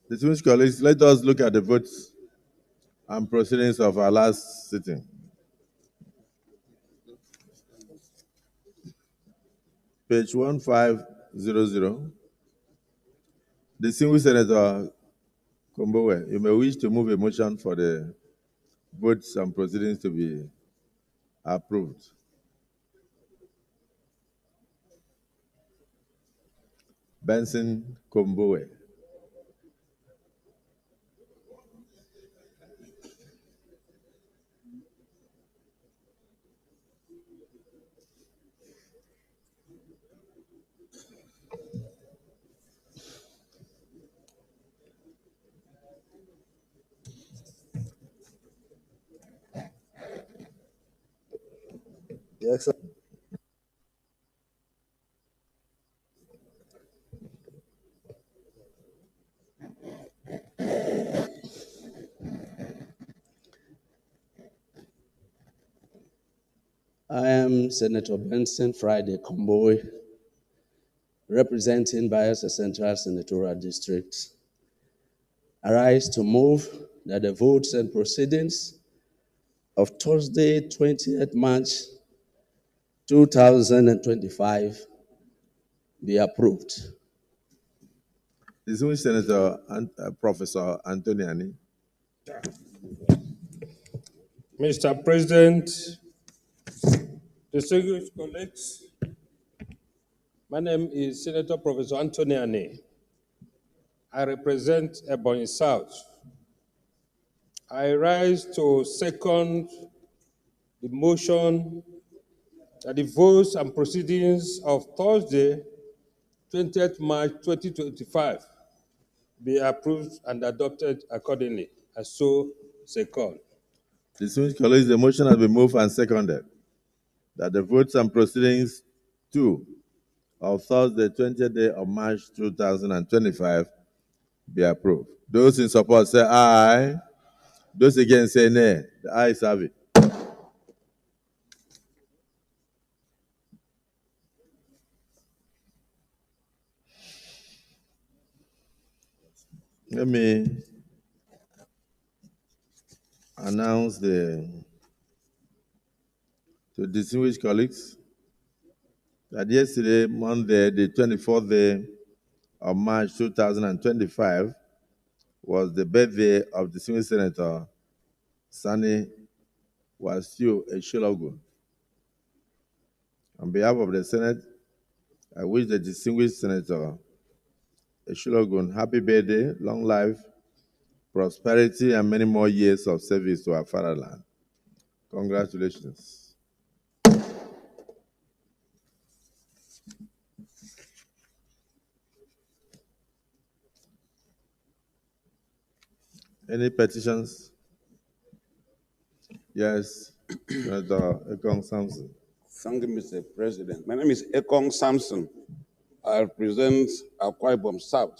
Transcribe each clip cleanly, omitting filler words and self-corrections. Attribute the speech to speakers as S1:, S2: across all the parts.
S1: Distinguished colleagues, let us look at the votes and proceedings of our last sitting. Page 1500. Distinguished Senator Kombowe, you may wish to move a motion for the votes and proceedings to be approved. Benson Kombowe.
S2: Yes, sir. I am Senator Benson Friday Kombowe, representing Bayelsa Central Senatorial District. I rise to move that the votes and proceedings of Thursday, 20th March 2025 be approved.
S1: Distinguished Senator Professor Antoniani.
S3: Mr. President, distinguished colleagues, my name is Senator Professor Antoniani. I represent Ebonyi South. I rise to second the motion that the votes and proceedings of Thursday, 20th March 2025 be approved and adopted accordingly. I so second.
S1: Distinguished colleagues, the motion has been moved and seconded that the votes and proceedings 2 of Thursday, 20th day of March 2025 be approved. Those in support say aye. Those against say nay. The ayes have it. Let me announce to distinguished colleagues that yesterday, Monday, the 24th day of March 2025, was the birthday of distinguished Senator Sani Wasiu Eshilogun. On behalf of the Senate, I wish the distinguished Senator Eshilogun happy birthday, long life, prosperity, and many more years of service to our fatherland. Congratulations. Any petitions? Yes, Senator Ekong Samson.
S4: Thank you, Mr. President. My name is Ekong Samson. I represent Akwa Ibom South.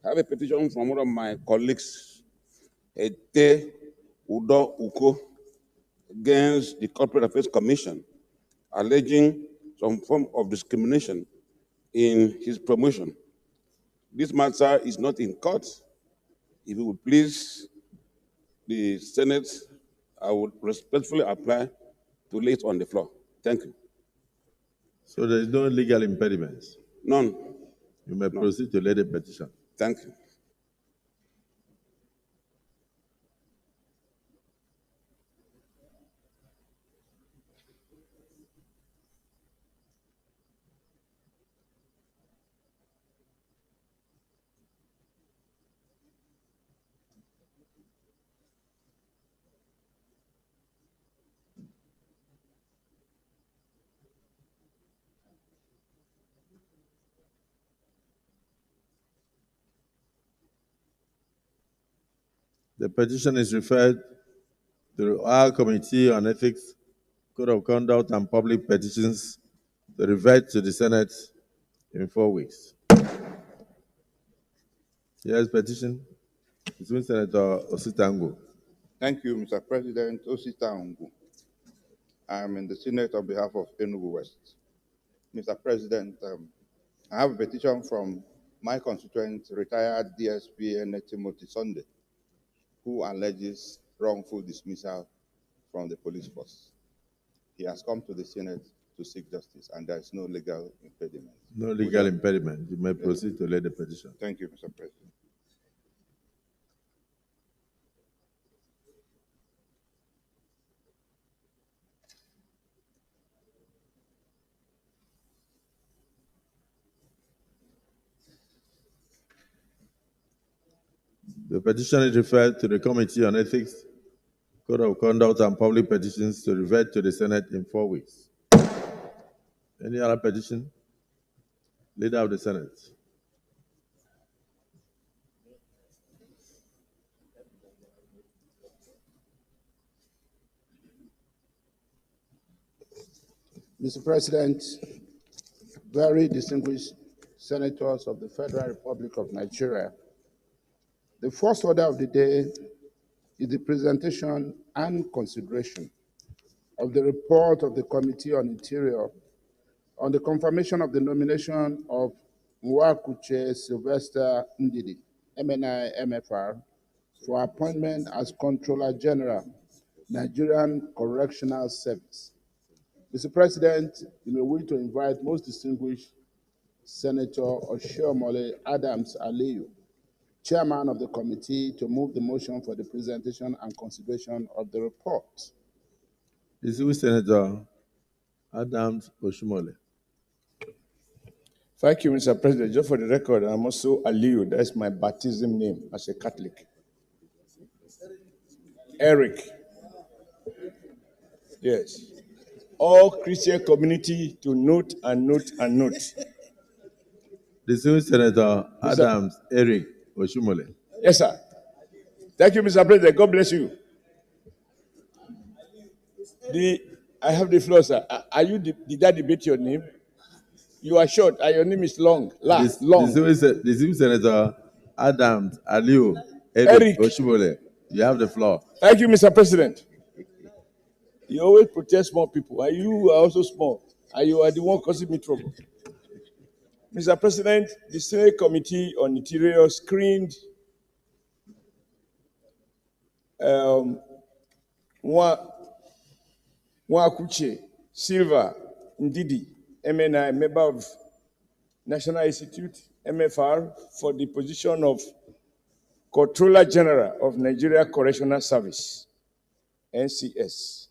S4: I have a petition from one of my colleagues, Ete Udo Uko, against the Corporate Affairs Commission, alleging some form of discrimination in his promotion. This matter is not in court. If you would please the Senate, I would respectfully apply to lay it on the floor. Thank you.
S1: So there is no legal impediments.
S4: None.
S1: You may proceed to lay the petition.
S4: Thank you.
S1: The petition is referred to our Committee on Ethics, Code of Conduct, and Public Petitions to revert to the Senate in 4 weeks. Yes, petition. Between Senator Ositango.
S5: Thank you, Mr. President. Ositango. I'm in the Senate on behalf of Enugu West. Mr. President, I have a petition from my constituent, retired DSP N. Timothy Sunday, who alleges wrongful dismissal from the police force. He has come to the Senate to seek justice, and there is no legal impediment.
S1: No legal impediment. You may proceed to lay the petition.
S5: Thank you, Mr. President.
S1: The petition is referred to the Committee on Ethics, Code of Conduct, and Public Petitions to revert to the Senate in 4 weeks. Any other petition? Leader of the Senate.
S6: Mr. President, very distinguished senators of the Federal Republic of Nigeria, the first order of the day is the presentation and consideration of the report of the Committee on Interior on the confirmation of the nomination of Nwakuche Sylvester Ndidi, MNI MFR, for appointment as Comptroller General, Nigerian Correctional Service. Mr. President, you may wish to invite most distinguished Senator Oshiomhole Adams Aliyu, Chairman of the committee, to move the motion for the presentation and consideration of the report.
S1: Distinguished Senator Adams Oshiomhole.
S7: Thank you, Mr. President. Just for the record, I'm also Aliyu. That's my baptism name as a Catholic. Eric. Yes. All Christian community to note and note and note.
S1: Distinguished Senator Adams Eric Oshiomhole.
S7: Yes, sir. Thank you, Mr. President. God bless you. I have the floor, sir. Did I debate your name? You are short, and your name is long. Long.
S1: Distinguished Senator Adams Aliyu Eric Oshiomhole. You have the floor.
S7: Thank you, Mr. President. You always protect small people, and you are also small, and you are the one causing me trouble. Mr. President, the Senate Committee on Interior screened Nwakuche Silva Ndidi, MNI, member of National Institute, MFR, for the position of Comptroller General of Nigeria Correctional Service, NCS.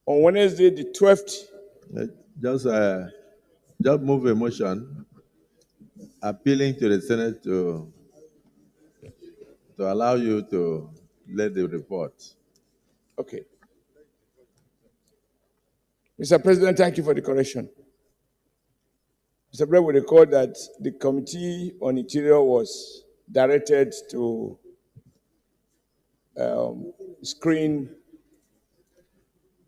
S7: On Wednesday, the 12th.
S1: Just move a motion appealing to the Senate to allow you to let the report.
S7: Okay. Mr. President, thank you for the correction. Mr. President, we record that the Committee on Interior was directed to screen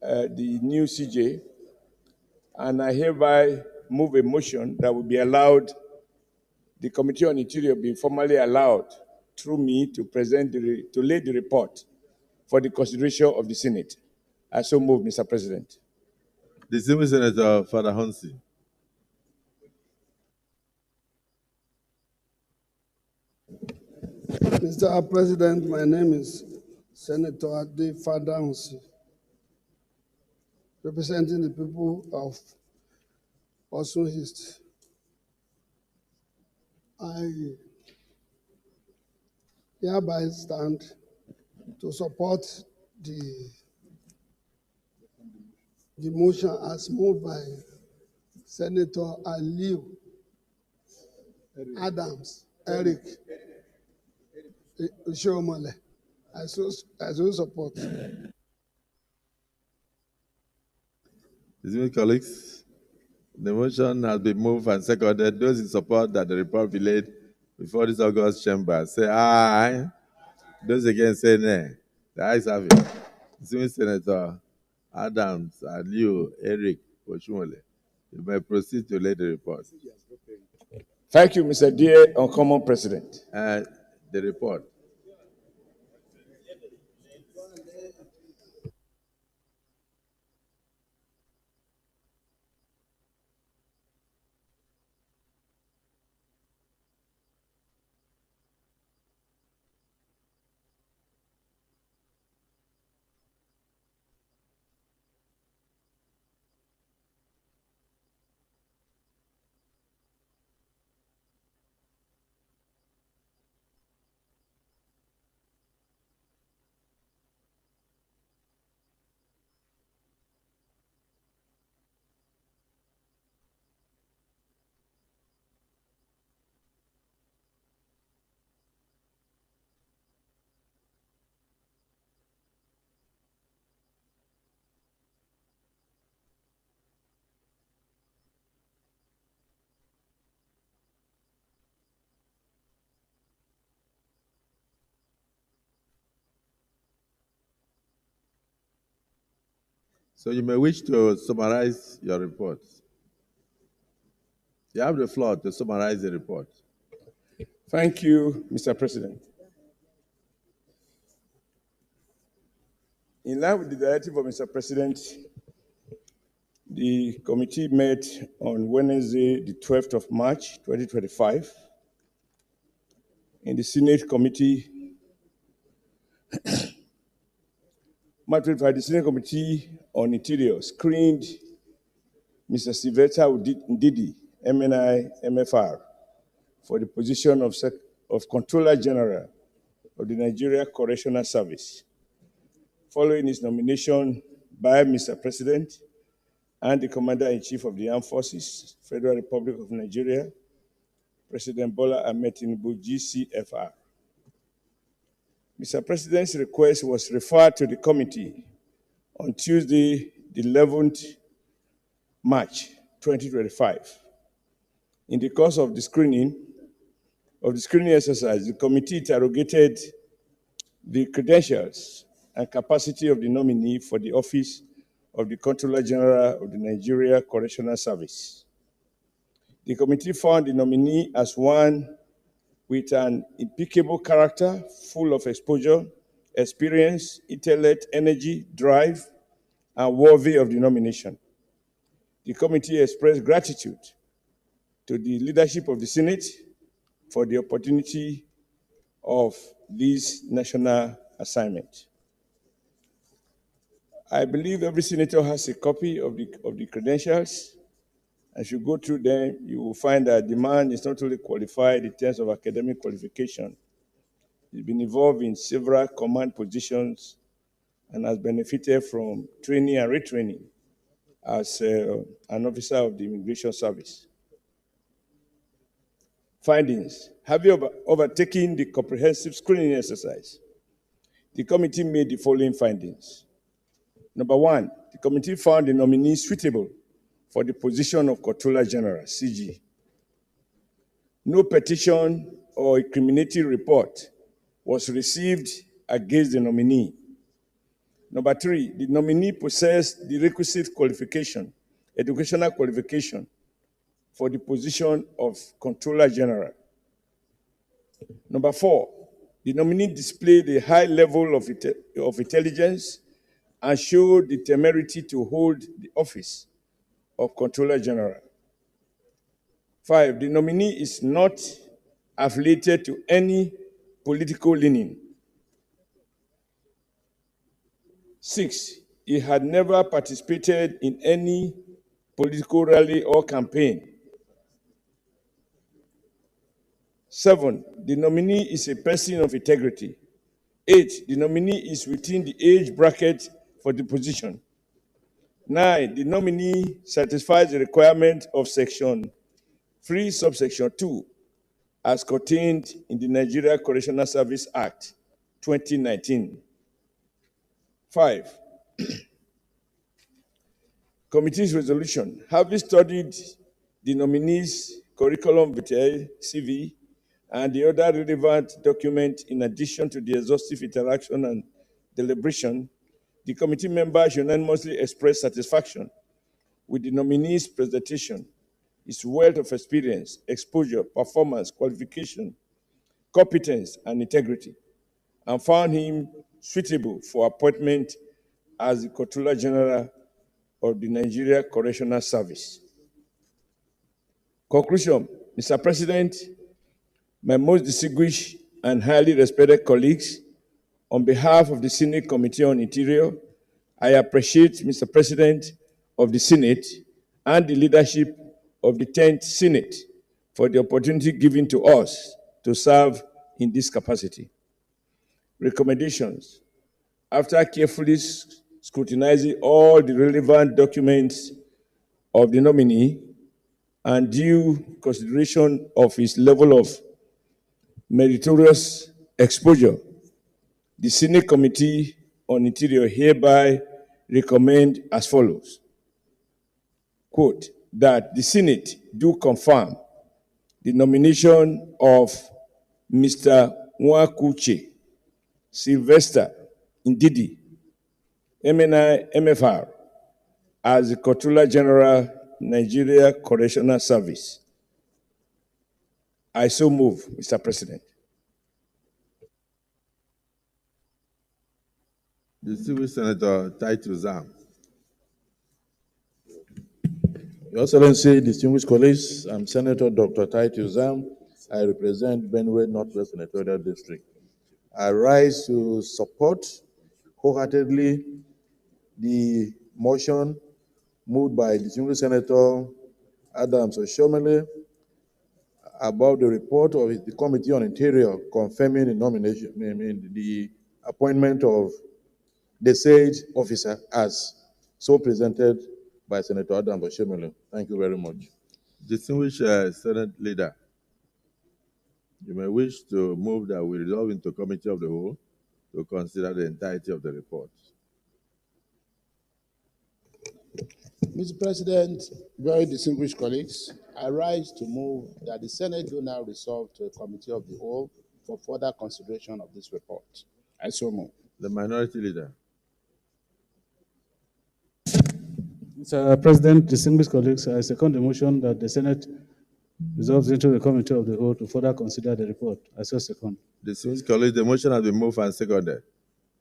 S7: the new CJ, and I hereby move a motion that will be allowed, the Committee on Interior be formally allowed through me to lay the report for the consideration of the Senate. I so move, Mr. President.
S1: Distinguished Senator Father Honsi.
S8: Mr. President, my name is Senator Ade Father Honsi, representing the people of Osun East. I hereby stand to support the motion as moved by Senator Aliyu Adams Eric Oshiomhole. I so support.
S1: Distinguished colleagues, the motion has been moved and seconded. Those in support that the report be laid before this August chamber say aye. Those against say nay. The ayes have it. Distinguished Senator Adams Aliyu Eric Oshiomhole. You may proceed to lay the report.
S7: Thank you, Mr. Dear Uncommon President.
S1: The report. So you may wish to summarize your report. You have the floor to summarize the report.
S7: Thank you, Mr. President. In line with the directive of Mr. President, the committee met on Wednesday, the 12th of March, 2025. In the Senate Committee, the Senate Committee on Interior screened Mr. Sylvester Ndidi, MNI, MFR, for the position of Controller General of the Nigeria Correctional Service, following his nomination by Mr. President and the Commander-in-Chief of the Armed Forces, Federal Republic of Nigeria, President Bola Ahmed Tinubu, GCFR. Mr. President's request was referred to the committee on Tuesday, the 11th March 2025. In the course of the screening exercise, the committee interrogated the credentials and capacity of the nominee for the office of the Controller General of the Nigeria Correctional Service. The committee found the nominee as one with an impeccable character, full of exposure, experience, intellect, energy, drive, and worthy of the nomination. The committee expressed gratitude to the leadership of the Senate for the opportunity of this national assignment. I believe every senator has a copy of the credentials. As you go through them, you will find that the man is not only qualified in terms of academic qualification, he's been involved in several command positions and has benefited from training and retraining as an officer of the Immigration Service. Findings. Having overtaken the comprehensive screening exercise, the committee made the following findings. Number one, the committee found the nominee suitable for the position of Controller General, CG. No petition or incriminating report was received against the nominee. Number three, the nominee possessed the requisite qualification, educational qualification, for the position of Controller General. Number four, the nominee displayed a high level of intelligence and showed the temerity to hold the office of Controller General. Five, the nominee is not affiliated to any political leaning. Six, he had never participated in any political rally or campaign. Seven, the nominee is a person of integrity. Eight, the nominee is within the age bracket for the position. 9, the nominee satisfies the requirement of Section 3, subsection 2, as contained in the Nigeria Correctional Service Act, 2019. 5, committee's resolution. Having studied the nominee's curriculum vitae, CV, and the other relevant documents in addition to the exhaustive interaction and deliberation, the committee members unanimously expressed satisfaction with the nominee's presentation, his wealth of experience, exposure, performance, qualification, competence, and integrity, and found him suitable for appointment as the Controller General of the Nigeria Correctional Service. Conclusion, Mr. President, my most distinguished and highly respected colleagues, on behalf of the Senate Committee on Interior, I appreciate Mr. President of the Senate and the leadership of the 10th Senate for the opportunity given to us to serve in this capacity. Recommendations. After carefully scrutinizing all the relevant documents of the nominee and due consideration of his level of meritorious exposure, the Senate Committee on Interior hereby recommend as follows. Quote, that the Senate do confirm the nomination of Mr. Nwakuche Sylvester Ndidi, MNI, MFR, as the Controller General, Nigeria Correctional Service. I so move, Mr. President.
S1: Distinguished Senator Titus Zam.
S9: Your Excellency, distinguished colleagues, I'm Senator Dr. Titus Zam. I represent Benue Northwest Senatorial District. I rise to support wholeheartedly the motion moved by distinguished Senator Adams Oshomole about the report of the Committee on Interior confirming the nomination, the appointment of the said officer as so presented by Senator Adams Oshomole. Thank you very much.
S1: Distinguished Senate Leader, you may wish to move that we resolve into Committee of the Whole to consider the entirety of the report.
S6: Mr. President, very distinguished colleagues, I rise to move that the Senate do now resolve to a Committee of the Whole for further consideration of this report. I so move.
S1: The Minority Leader.
S10: Mr. President, distinguished colleagues, I second the motion that the Senate resolves into the Committee of the Whole to further consider the report. I so second.
S1: Distinguished colleagues, the motion has been moved and seconded.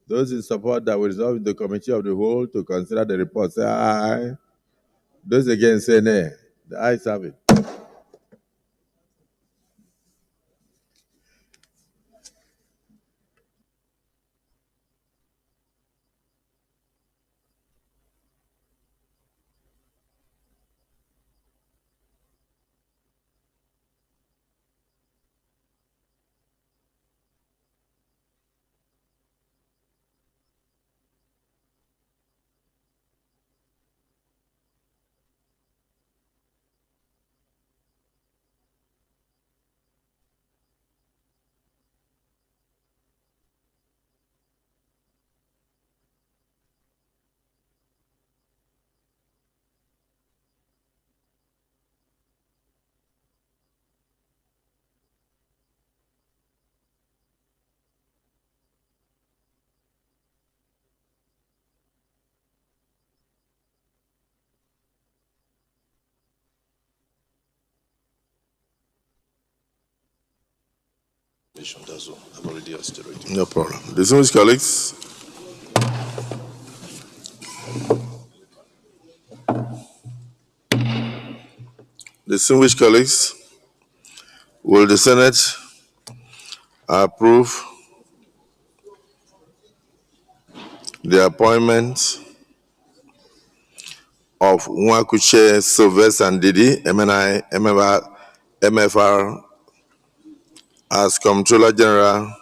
S1: Those in support that we resolve in the Committee of the Whole to consider the report, say aye. Those against, say nay. The ayes have it.
S11: No problem. Distinguished colleagues, will the Senate approve the appointment of Nwakuche Sylvester Ndidi, MNI, MFR, as Comptroller General,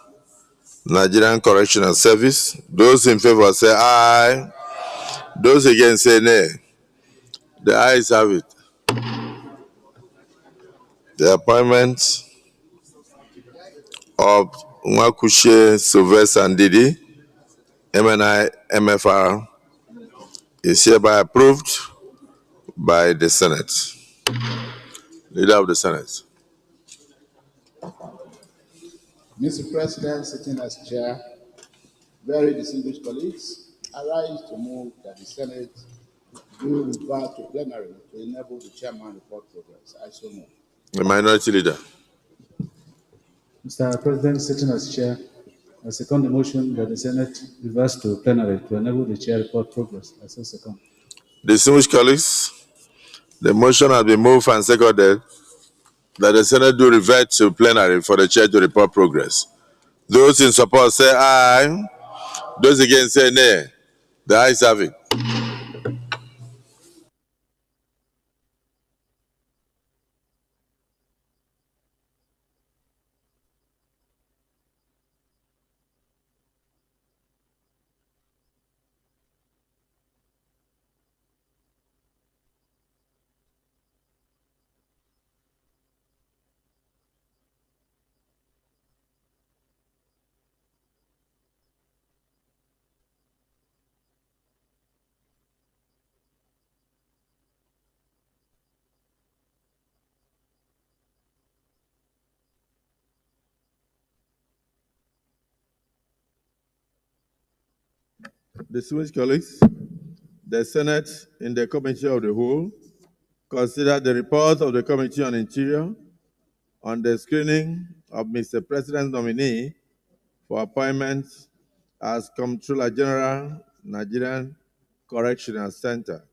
S11: Nigerian Correctional Service? Those in favor say aye. Those against say nay. The ayes have it. The appointment of Nwakuche Sylvester Ndidi, MNI, MFR, is hereby approved by the Senate. Leader of the Senate.
S6: Mr. President, sitting as chair, very distinguished colleagues, I rise to move that the Senate do refer to plenary to enable the chairman report progress. I so move.
S11: The Minority Leader.
S10: Mr. President, sitting as chair, I second the motion that the Senate reverse to plenary to enable the chair report progress. I so second.
S11: Distinguished colleagues, the motion has been moved and seconded that the Senate do revert to plenary for the chair to report progress. Those in support say aye. Those against say nay. The ayes have it.
S1: Distinguished colleagues, the Senate, in the Committee of the Whole, consider the report of the Committee on Interior on the screening of Mr. President's nominee for appointment as Comptroller General, Nigerian Correctional Center,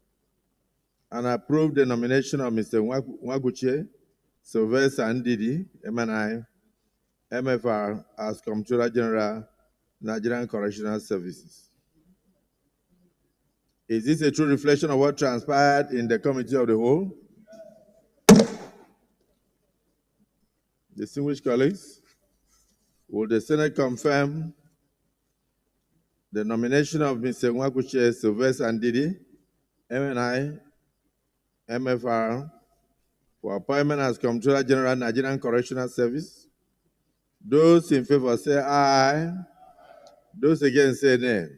S1: and approve the nomination of Mr. Nwaguchie Sylvester Ndidi, MNI, MFR, as Comptroller General, Nigerian Correctional Services. Is this a true reflection of what transpired in the Committee of the Whole? Distinguished colleagues, will the Senate confirm the nomination of Mr. Nwaguchie Sylvester Ndidi, MNI, MFR, for appointment as Comptroller General, Nigerian Correctional Service? Those in favor say aye. Those against say nay.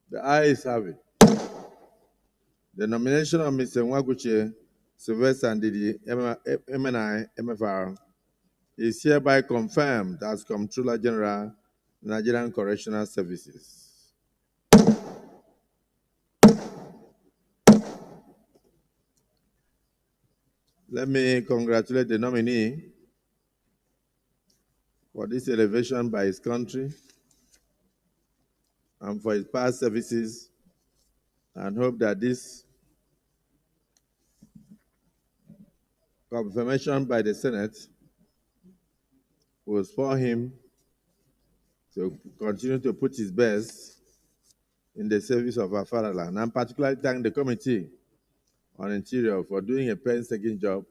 S1: The ayes have it. The nomination of Mr. Nwaguchie Sylvester Ndidi, MNI, MFR, is hereby confirmed as Comptroller General, Nigerian Correctional Services. Let me congratulate the nominee for this elevation by his country and for his past services, and hope that this confirmation by the Senate will spur him to continue to put his best in the service of our fatherland. And particularly thank the Committee on Interior for doing a painstaking job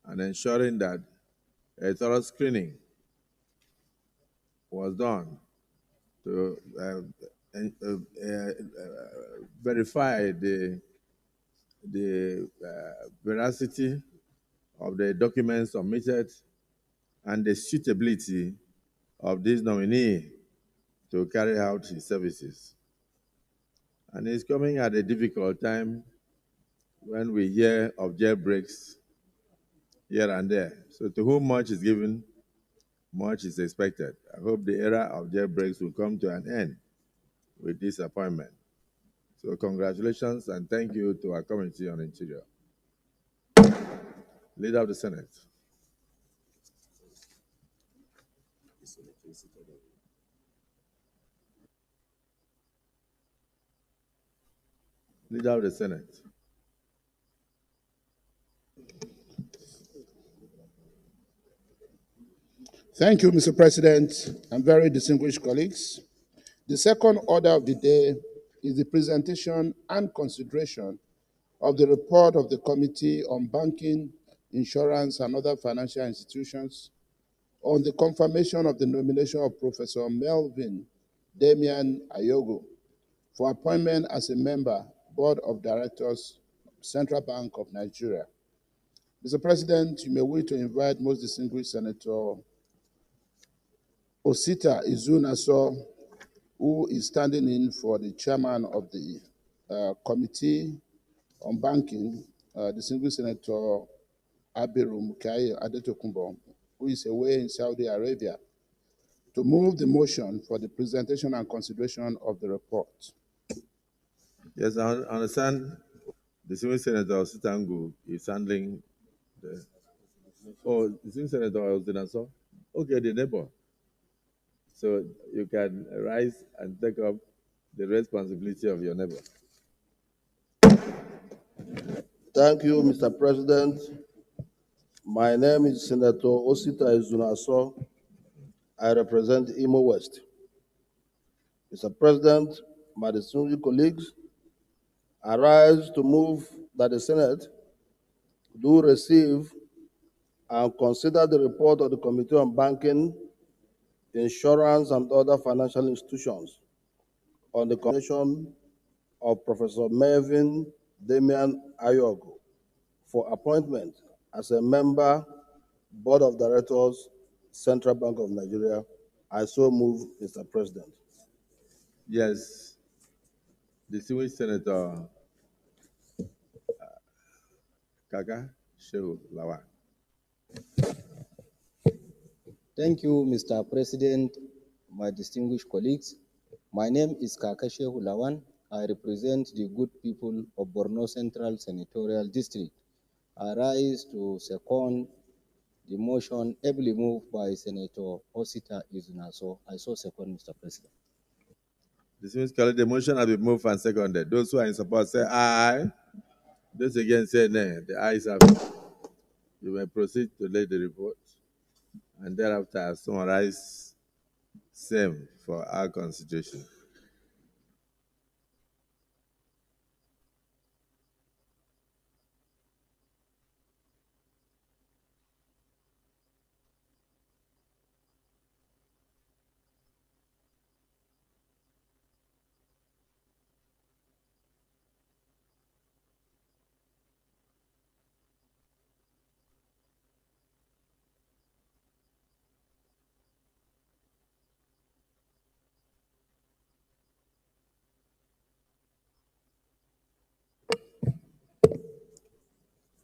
S1: and ensuring that a thorough screening was done to verify the veracity of the documents submitted and the suitability of this nominee to carry out his services. And it's coming at a difficult time when we hear of jailbreaks here and there. So to whom much is given, much is expected. I hope the era of jailbreaks will come to an end with this appointment. So congratulations and thank you to our Committee on Interior. Leader of the Senate. Leader of the Senate.
S6: Thank you, Mr. President, and very distinguished colleagues. The second order of the day is the presentation and consideration of the report of the Committee on Banking, Insurance, and Other Financial Institutions on the confirmation of the nomination of Professor Melvin Damian Ayogo for appointment as a member, Board of Directors, Central Bank of Nigeria. Mr. President, you may wish to invite most distinguished Senator Osita Izunaso, who is standing in for the chairman of the Committee on Banking, distinguished Senator Abiru Mukai Adetokunbo, who is away in Saudi Arabia, to move the motion for the presentation and consideration of the report.
S1: Yes, I understand. Distinguished Senator Sitangu is handling the. Oh, distinguished Senator Osinaso? Okay, the neighbor. So you can rise and take up the responsibility of your neighbor.
S12: Thank you, Mr. President. My name is Senator Osita Izunaso. I represent Imo West. Mr. President, my distinguished colleagues, I rise to move that the Senate do receive and consider the report of the Committee on Banking, Insurance, and Other Financial Institutions on the nomination of Professor Melvin Damian Ayogo for appointment as a member, Board of Directors, Central Bank of Nigeria. I so move, Mr. President.
S1: Yes, distinguished Senator Kaka Shehu Lawan.
S13: Thank you, Mr. President, my distinguished colleagues. My name is Kaka Shehu Lawan. I represent the good people of Borno Central Senatorial District. I rise to second the motion ably moved by Senator Osita Izunaso. I so second, Mr. President.
S1: Distinguished colleagues, the motion has been moved and seconded. Those who are in support say aye. Those against say nay. The ayes have it. You may proceed to lay the report and thereafter summarize same for our constitution.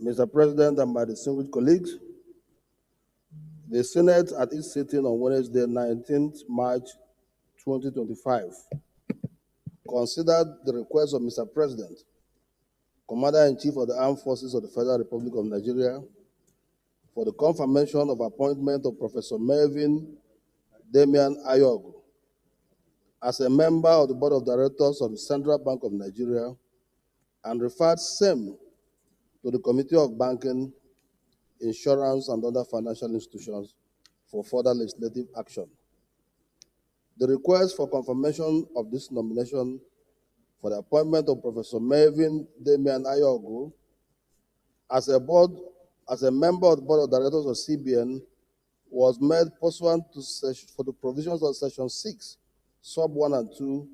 S12: Mr. President and my distinguished colleagues, the Senate at its sitting on Wednesday, 19th March 2025, considered the request of Mr. President, Commander-in-Chief of the Armed Forces of the Federal Republic of Nigeria, for the confirmation of appointment of Professor Melvin Damian Ayogu as a member of the Board of Directors of the Central Bank of Nigeria, and referred same to the Committee of Banking, Insurance, and other financial institutions for further legislative action. The request for confirmation of this nomination for the appointment of Professor Melvin Damian Ayogu as a member of the Board of Directors of CBN was made pursuant to for the provisions of Section 6, Sub 1 and 2,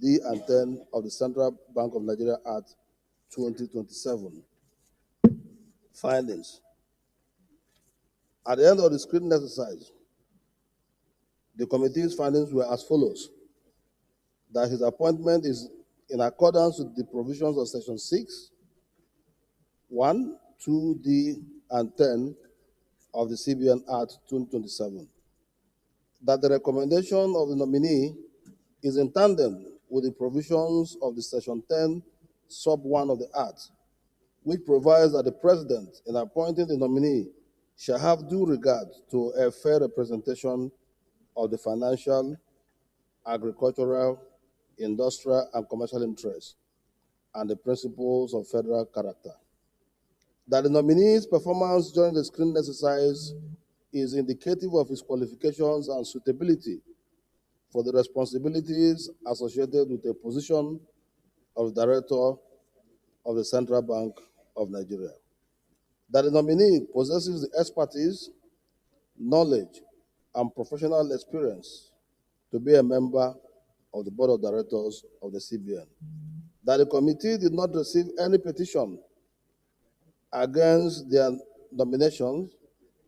S12: D and 10 of the Central Bank of Nigeria Act 2027. Findings. At the end of the screening exercise, the committee's findings were as follows: that his appointment is in accordance with the provisions of Section 6, 1, 2, D, and 10 of the CBN Act 2027. That the recommendation of the nominee is in tandem with the provisions of the Section 10, Sub 1 of the Act, which provides that the President, in appointing the nominee, shall have due regard to a fair representation of the financial, agricultural, industrial, and commercial interests, and the principles of federal character. That the nominee's performance during the screening exercise is indicative of his qualifications and suitability for the responsibilities associated with the position of Director of the Central Bank of Nigeria. That the nominee possesses the expertise, knowledge, and professional experience to be a member of the Board of Directors of the CBN. That the committee did not receive any petition against their nominations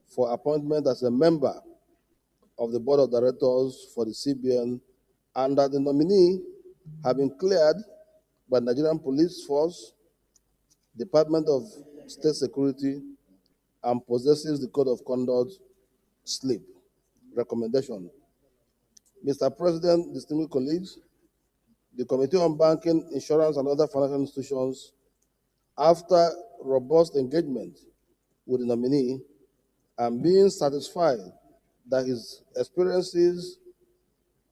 S12: for appointment as a member of the Board of Directors for the CBN, and that the nominee have been cleared by Nigerian Police Force, Department of State Security, and possesses the Code of Conduct slip. Recommendation. Mr. President, distinguished colleagues, the Committee on Banking, Insurance, and other financial institutions, after robust engagement with the nominee and being satisfied that his experiences,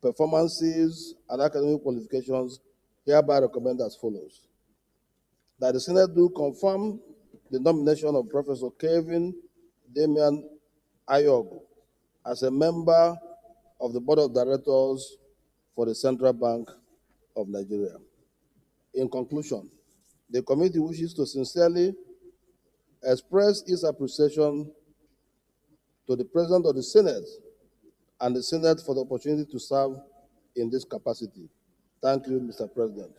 S12: performances, and academic qualifications, hereby recommend as follows: that the Senate do confirm the nomination of Professor Kevin Damian Ayogu as a member of the Board of Directors for the Central Bank of Nigeria. In conclusion, the committee wishes to sincerely express its appreciation to the President of the Senate and the Senate for the opportunity to serve in this capacity. Thank you, Mr. President.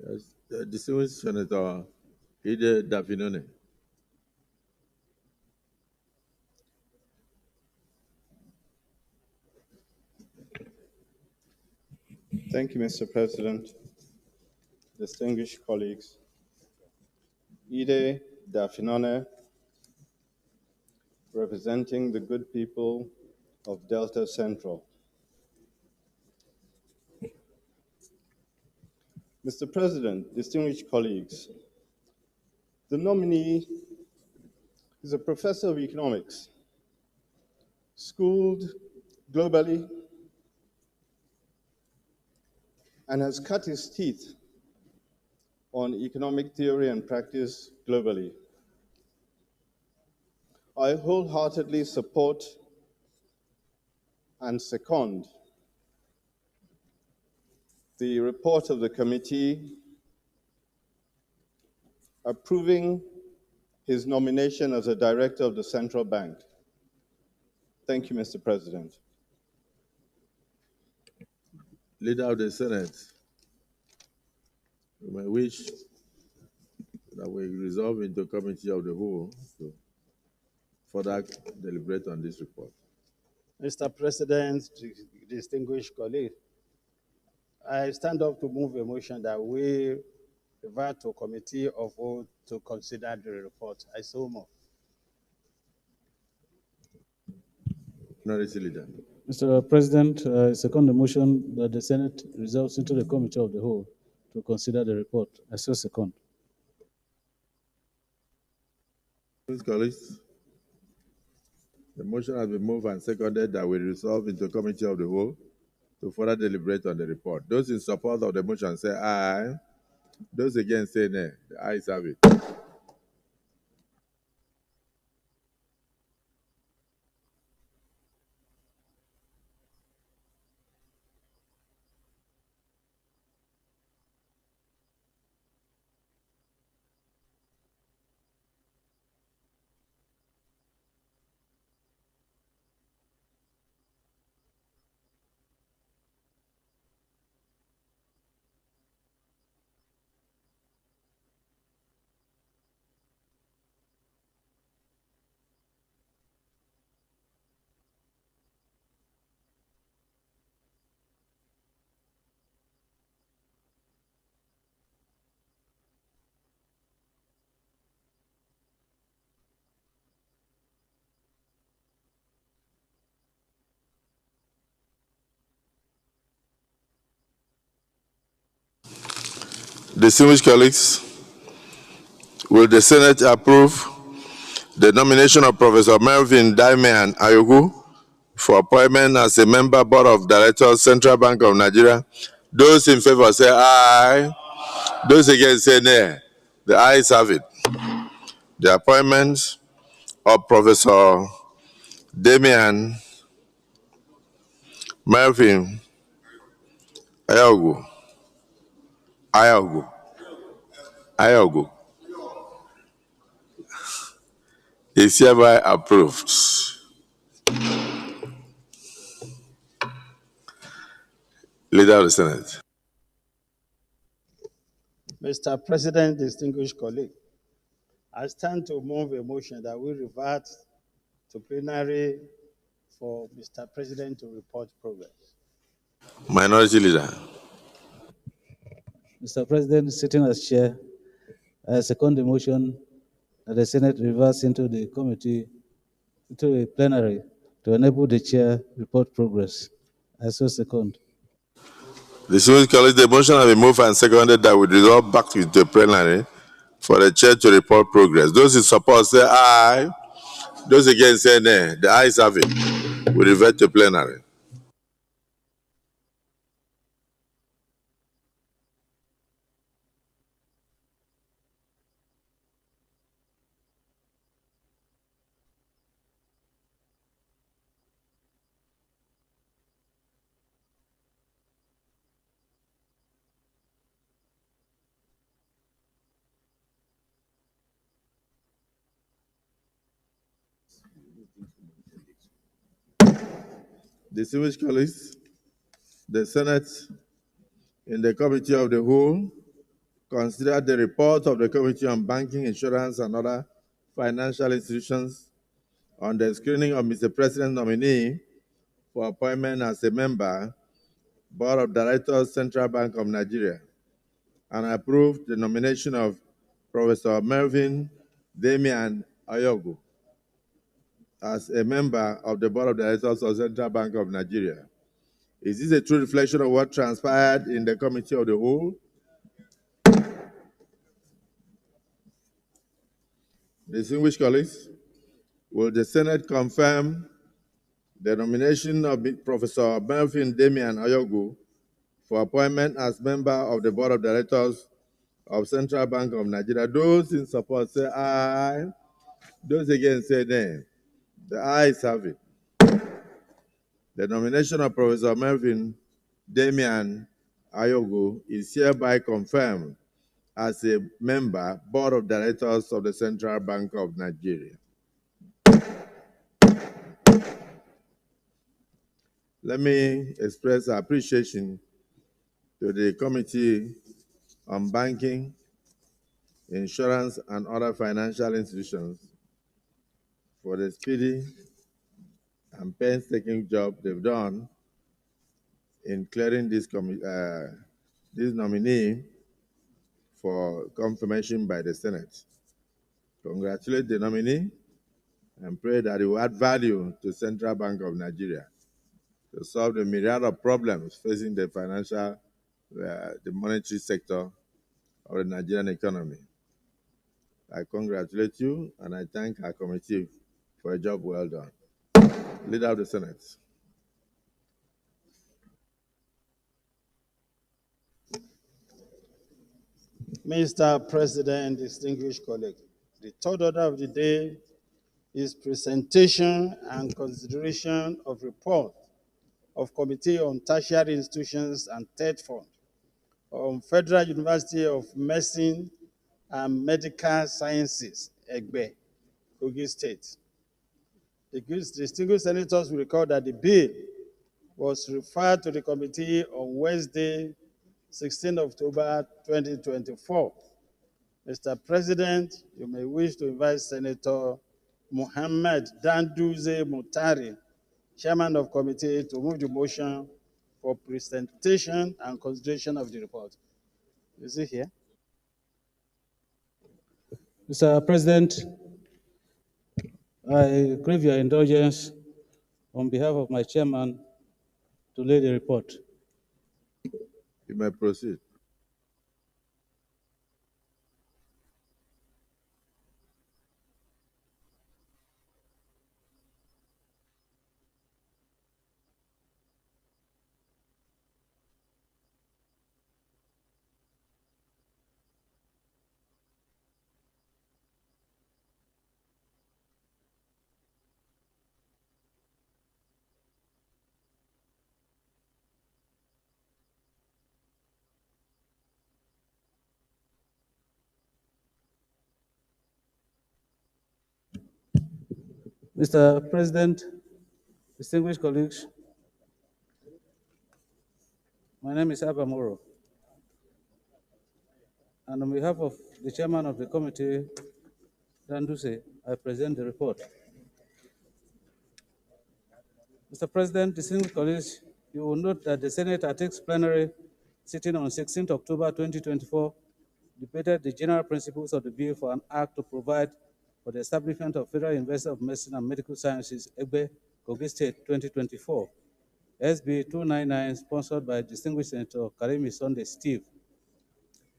S1: Yes, distinguished Senator Ide Dafinone.
S14: Thank you, Mr. President. Distinguished colleagues, Ide Dafinone, representing the good people of Delta Central. Mr. President, distinguished colleagues, the nominee is a professor of economics, schooled globally, and has cut his teeth on economic theory and practice globally. I wholeheartedly support and second the report of the committee approving his nomination as a director of the central bank. Thank you, Mr. President.
S1: Leader of the Senate, we may wish that we resolve into committee of the whole to further deliberate on this report.
S6: Mr. President, distinguished colleagues, I stand up to move a motion that we revert to committee of whole to consider the report. I so move.
S1: Minority Leader.
S10: Mr. President, I second the motion that the Senate resolves into the committee of the whole to consider the report. I so second.
S1: Please, colleagues, the motion has been moved and seconded that we resolve into committee of the whole to further deliberate on the report. Those in support of the motion say aye. Those against say nay. The ayes have it.
S11: Distinguished colleagues, will the Senate approve the nomination of Professor Melvin Damian Ayogu for appointment as a member board of directors, Central Bank of Nigeria? Those in favor say aye. Those against say nay. The ayes have it. The appointment of Professor Damian Melvin Ayogu is hereby approved. Leader of the Senate.
S6: Mr. President, distinguished colleagues, I stand to move a motion that we revert to plenary for Mr. President to report progress.
S11: Minority Leader.
S10: Mr. President, sitting as chair, I second the motion that the Senate reverse into the committee, into a plenary, to enable the chair report progress. I so second.
S11: Distinguished colleagues, the motion has been moved and seconded that we resolve back to the plenary for the chair to report progress. Those in support say aye. Those against say nay. The ayes have it. We revert to plenary.
S1: Distinguished colleagues, the Senate, in the committee of the whole, considered the report of the Committee on Banking, Insurance, and Other Financial Institutions on the screening of Mr. President nominee for appointment as a member, Board of Directors, Central Bank of Nigeria, and approved the nomination of Professor Melvin Damian Ayogu as a member of the Board of Directors of Central Bank of Nigeria. Is this a true reflection of what transpired in the Committee of the Whole? Distinguished colleagues, will the Senate confirm the nomination of Professor Melvin Damian Ayogu for appointment as member of the Board of Directors of Central Bank of Nigeria? Those in support say aye. Those against say nay. The ayes have it. The nomination of Professor Melvin Damian Ayogu is hereby confirmed as a member, Board of Directors of the Central Bank of Nigeria. Let me express appreciation to the Committee on Banking, Insurance, and other financial institutions for the speedy and painstaking job they've done in clearing this nominee for confirmation by the Senate. Congratulate the nominee and pray that it will add value to Central Bank of Nigeria to solve the myriad of problems facing the financial, the monetary sector of the Nigerian economy. I congratulate you and I thank our committee for a job well done. Leader of the Senate.
S15: Mr. President, distinguished colleagues, the third order of the day is presentation and consideration of report of Committee on Tertiary Institutions and Third Fund on Federal University of Medicine and Medical Sciences, Egbe, Kogi State. The distinguished senators will recall that the bill was referred to the committee on Wednesday, 16 October 2024. Mr. President, you may wish to invite Senator Mohammed Danduze Mutari, Chairman of Committee, to move the motion for presentation and consideration of the report. Is he here?
S10: Mr. President, I crave your indulgence on behalf of my chairman to lay the report.
S1: You may proceed.
S10: Mr. President, distinguished colleagues, my name is Abba Moro, and on behalf of the chairman of the committee, Danduse, I present the report. Mr. President, distinguished colleagues, you will note that the Senate at its plenary sitting on 16 October 2024 debated the general principles of the bill for an act to provide for the establishment of Federal University of Medicine and Medical Sciences, Egbe, Kogi State, 2024, SB 299, sponsored by distinguished Senator Karimi Sunday Steve.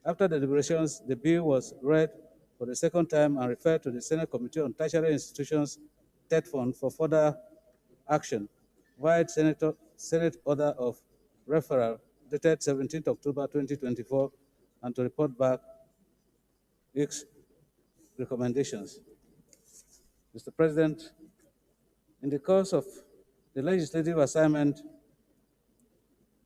S10: After the deliberations, the bill was read for the second time and referred to the Senate Committee on Tertiary Institutions, TED Fund, for further action, via Senate order of referral dated 17 October 2024, and to report back its recommendations. Mr. President, in the course of the legislative assignment,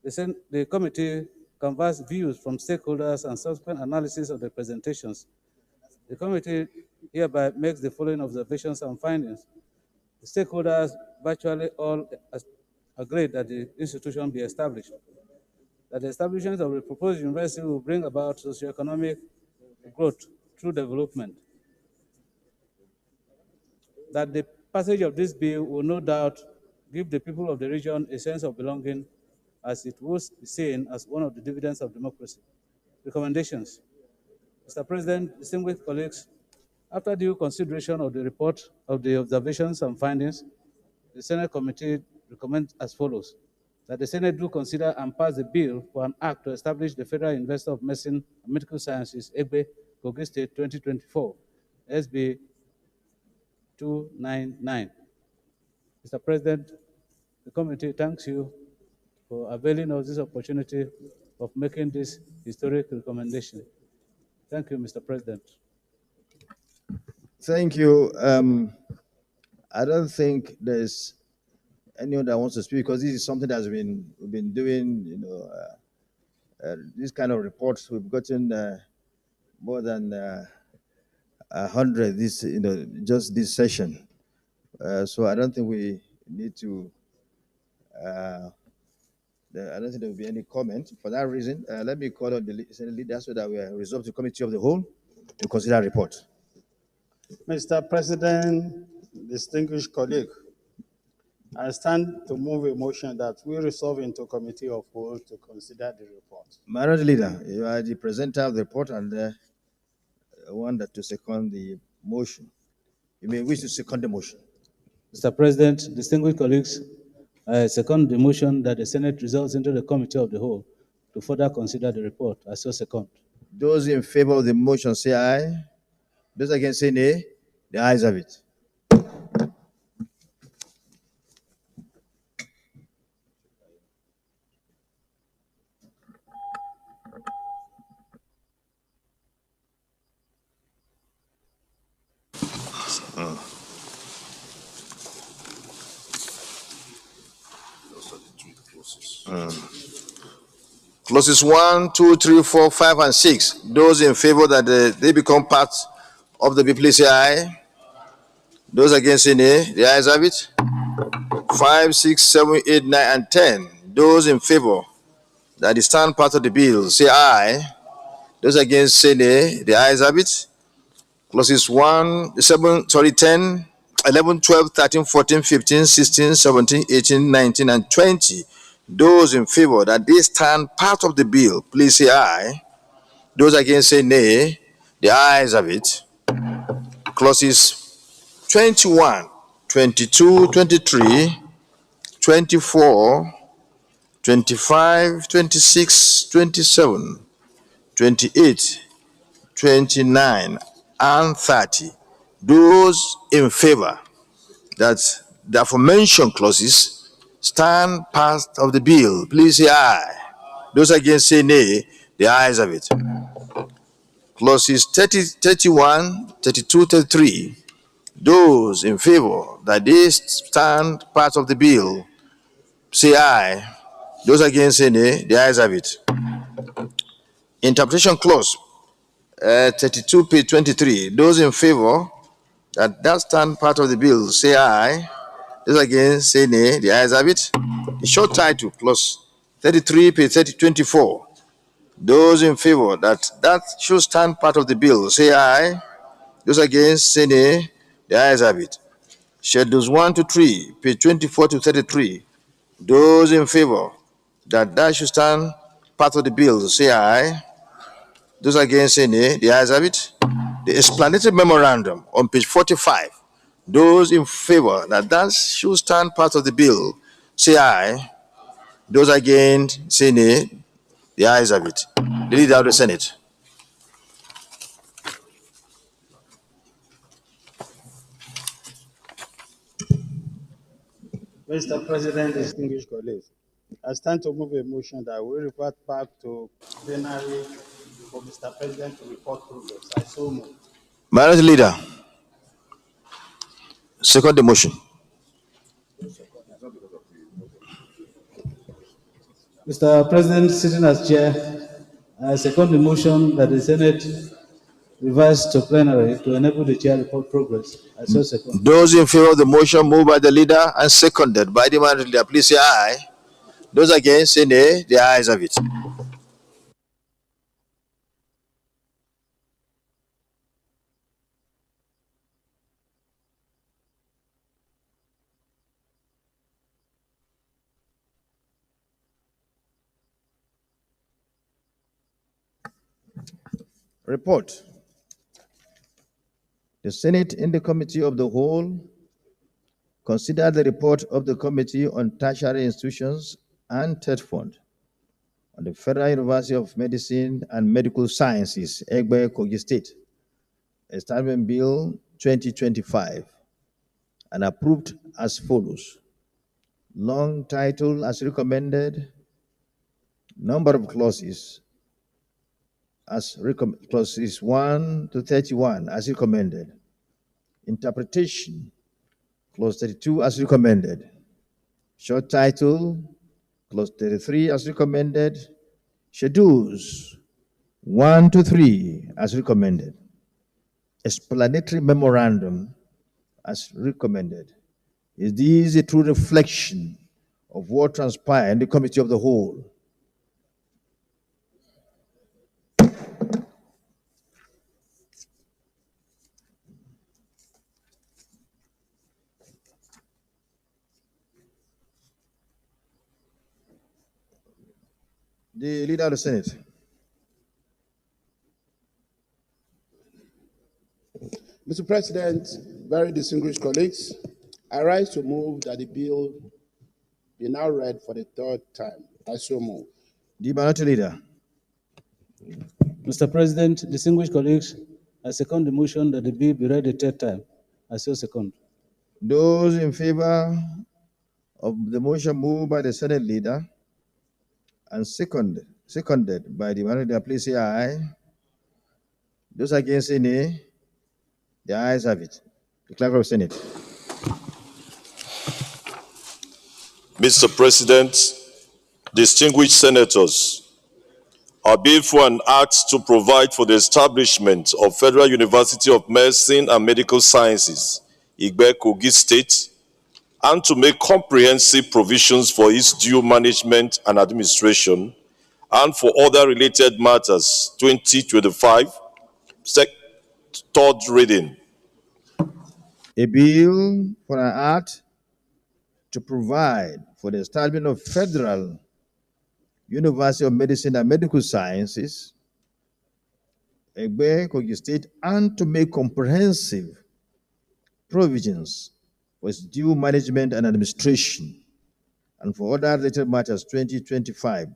S10: the committee canvassed views from stakeholders and subsequent analysis of the presentations. The committee hereby makes the following observations and findings. The stakeholders virtually all agreed that the institution be established, that the establishment of the proposed university will bring about socioeconomic growth through development, that the passage of this bill will no doubt give the people of the region a sense of belonging, as it was seen as one of the dividends of democracy. Recommendations. Mr. President, distinguished colleagues, After due consideration of the report of the observations and findings, the Senate Committee recommends as follows: that the Senate do consider and pass the bill for an act to establish the Federal University of Medicine and Medical Sciences, Egbe, Kogi State, 2024, SB 299. Mr. President, the committee thanks you for availing of this opportunity of making this historic recommendation. Thank you, Mr. President.
S16: Thank you. I don't think there's anyone that wants to speak because this is something that's we've been doing. This kind of reports we've gotten more than 100 this just this session. So I don't think we need to. I don't think there will be any comment. For that reason, let me call on the Senate leader so that we are resolved to committee of the whole to consider report.
S15: Mr. President, distinguished colleague, I stand to move a motion that we resolve into committee of whole to consider the report.
S16: Minority leader, you are the presenter of the report and one that to second the motion. You may wish to second the motion.
S10: Mr. President, distinguished colleagues, I second the motion that the Senate resolves into the committee of the whole to further consider the report. I so second.
S16: Those in favor of the motion say aye. Those against say nay. The ayes have it.
S11: Clauses 1, 2, 3, 4, 5, and 6. Those in favor that they become part of the bill, please say aye. Those against say nay. The ayes have it. 5, 6, 7, 8, 9, and 10. Those in favor that they stand part of the bill, say aye. Those against say nay. The ayes have it. Clauses 10, 11, 12, 13, 14, 15, 16, 17, 18, 19, and 20. Those in favor that they stand part of the bill, please say aye. Those against say nay. The ayes have it. Clauses 21, 22, 23, 24, 25, 26, 27, 28, 29, and 30. Those in favor that the aforementioned clauses stand part of the bill, please say aye. Those against say nay. The ayes have it. Clauses 30, 31, 32, 33. Those in favor that they stand part of the bill, say aye. Those against say nay. The ayes have it. Interpretation clause 32, page 23. Those in favor that stand part of the bill, say aye. Those against say nay. The ayes have it. A short title, clause 33, page 24. Those in favor that should stand part of the bill, say aye. Those against say nay. The ayes have it. Schedules 1 to 3, page 24 to 33. Those in favor that should stand part of the bill, say aye. Those against say nay. The ayes have it. The explanatory memorandum on page 45. Those in favor that should stand part of the bill, say aye. Those against say nay. The ayes have it. The leader of the Senate.
S15: Mr. President, distinguished colleagues, I stand to move a motion that we revert back to plenary for Mr. President to report progress. I so move.
S11: Minority leader, second the motion.
S10: Mr. President, sitting as chair, I second the motion that the Senate revise to plenary to enable the chair report progress. I so second.
S11: Those in favor of the motion moved by the leader and seconded by the minority leader, please say aye. Those against say nay. The ayes have it.
S16: Report. The Senate in the Committee of the Whole considered the report of the Committee on Tertiary Institutions and TED Fund on the Federal University of Medicine and Medical Sciences, Egbe, Kogi State, Establishment Bill 2025, and approved as follows. Long title as recommended, number of clauses as clauses 1 to 31 as recommended, interpretation, clause 32 as recommended, short title, clause 33 as recommended, schedules 1 to 3 as recommended, explanatory memorandum as recommended. Is this a true reflection of what transpired in the Committee of the Whole? The Leader of the Senate.
S6: Mr. President, very distinguished colleagues, I rise to move that the bill be now read for the third time. I so move.
S16: The Minority Leader.
S10: Mr. President, distinguished colleagues, I second the motion that the bill be read a third time. I so second.
S16: Those in favor of the motion moved by the Senate Leader and seconded by the Minority Leader, please say aye. Those against, say nay. The ayes have it. The Clerk of the Senate.
S17: Mr. President, distinguished senators, I bill for an act to provide for the establishment of Federal University of Medicine and Medical Sciences, Igbe, Kogi State, and to make comprehensive provisions for its due management and administration, and for other related matters, 2025, third reading.
S16: A bill for an act to provide for the establishment of Federal University of Medicine and Medical Sciences, Egbe, Kogi State, and to make comprehensive provisions for its due management and administration, and for other related matters, 2025,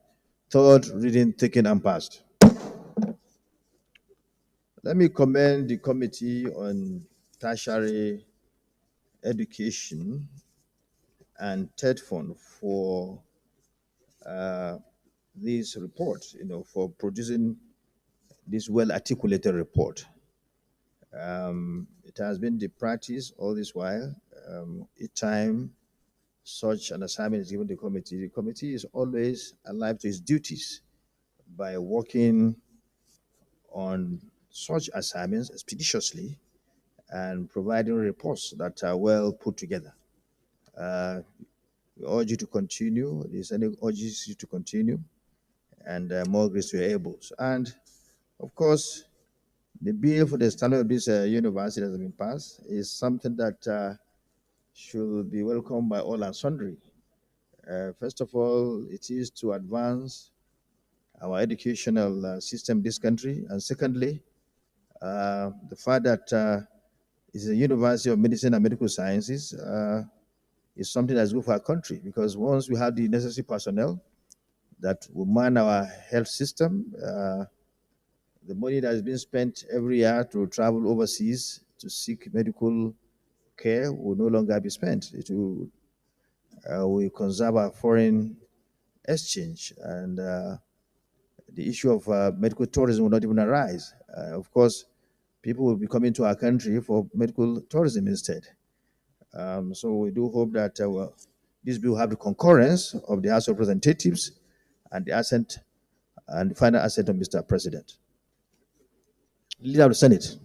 S16: third reading taken and passed. Let me commend the Committee on Tertiary Education and TED Fund for this report, for producing this well-articulated report. It has been the practice all this while. Each time such an assignment is given to the committee is always alive to its duties by working on such assignments expeditiously and providing reports that are well put together. We urge you to continue. The Senate urges you to continue, and more grace to your able. And of course, the bill for the standard of this university that has been passed is something that should be welcomed by all and sundry. First of all, it is to advance our educational system in this country. And secondly, the fact that it's a University of Medicine and Medical Sciences is something that's good for our country, because once we have the necessary personnel that will man our health system, the money that is being spent every year to travel overseas to seek medical care will no longer be spent. It will conserve our foreign exchange, and the issue of medical tourism will not even arise. Of course, people will be coming to our country for medical tourism instead. So we do hope that this bill will have the concurrence of the House of Representatives and the assent and the final assent of Mr. President. Leader of the Senate.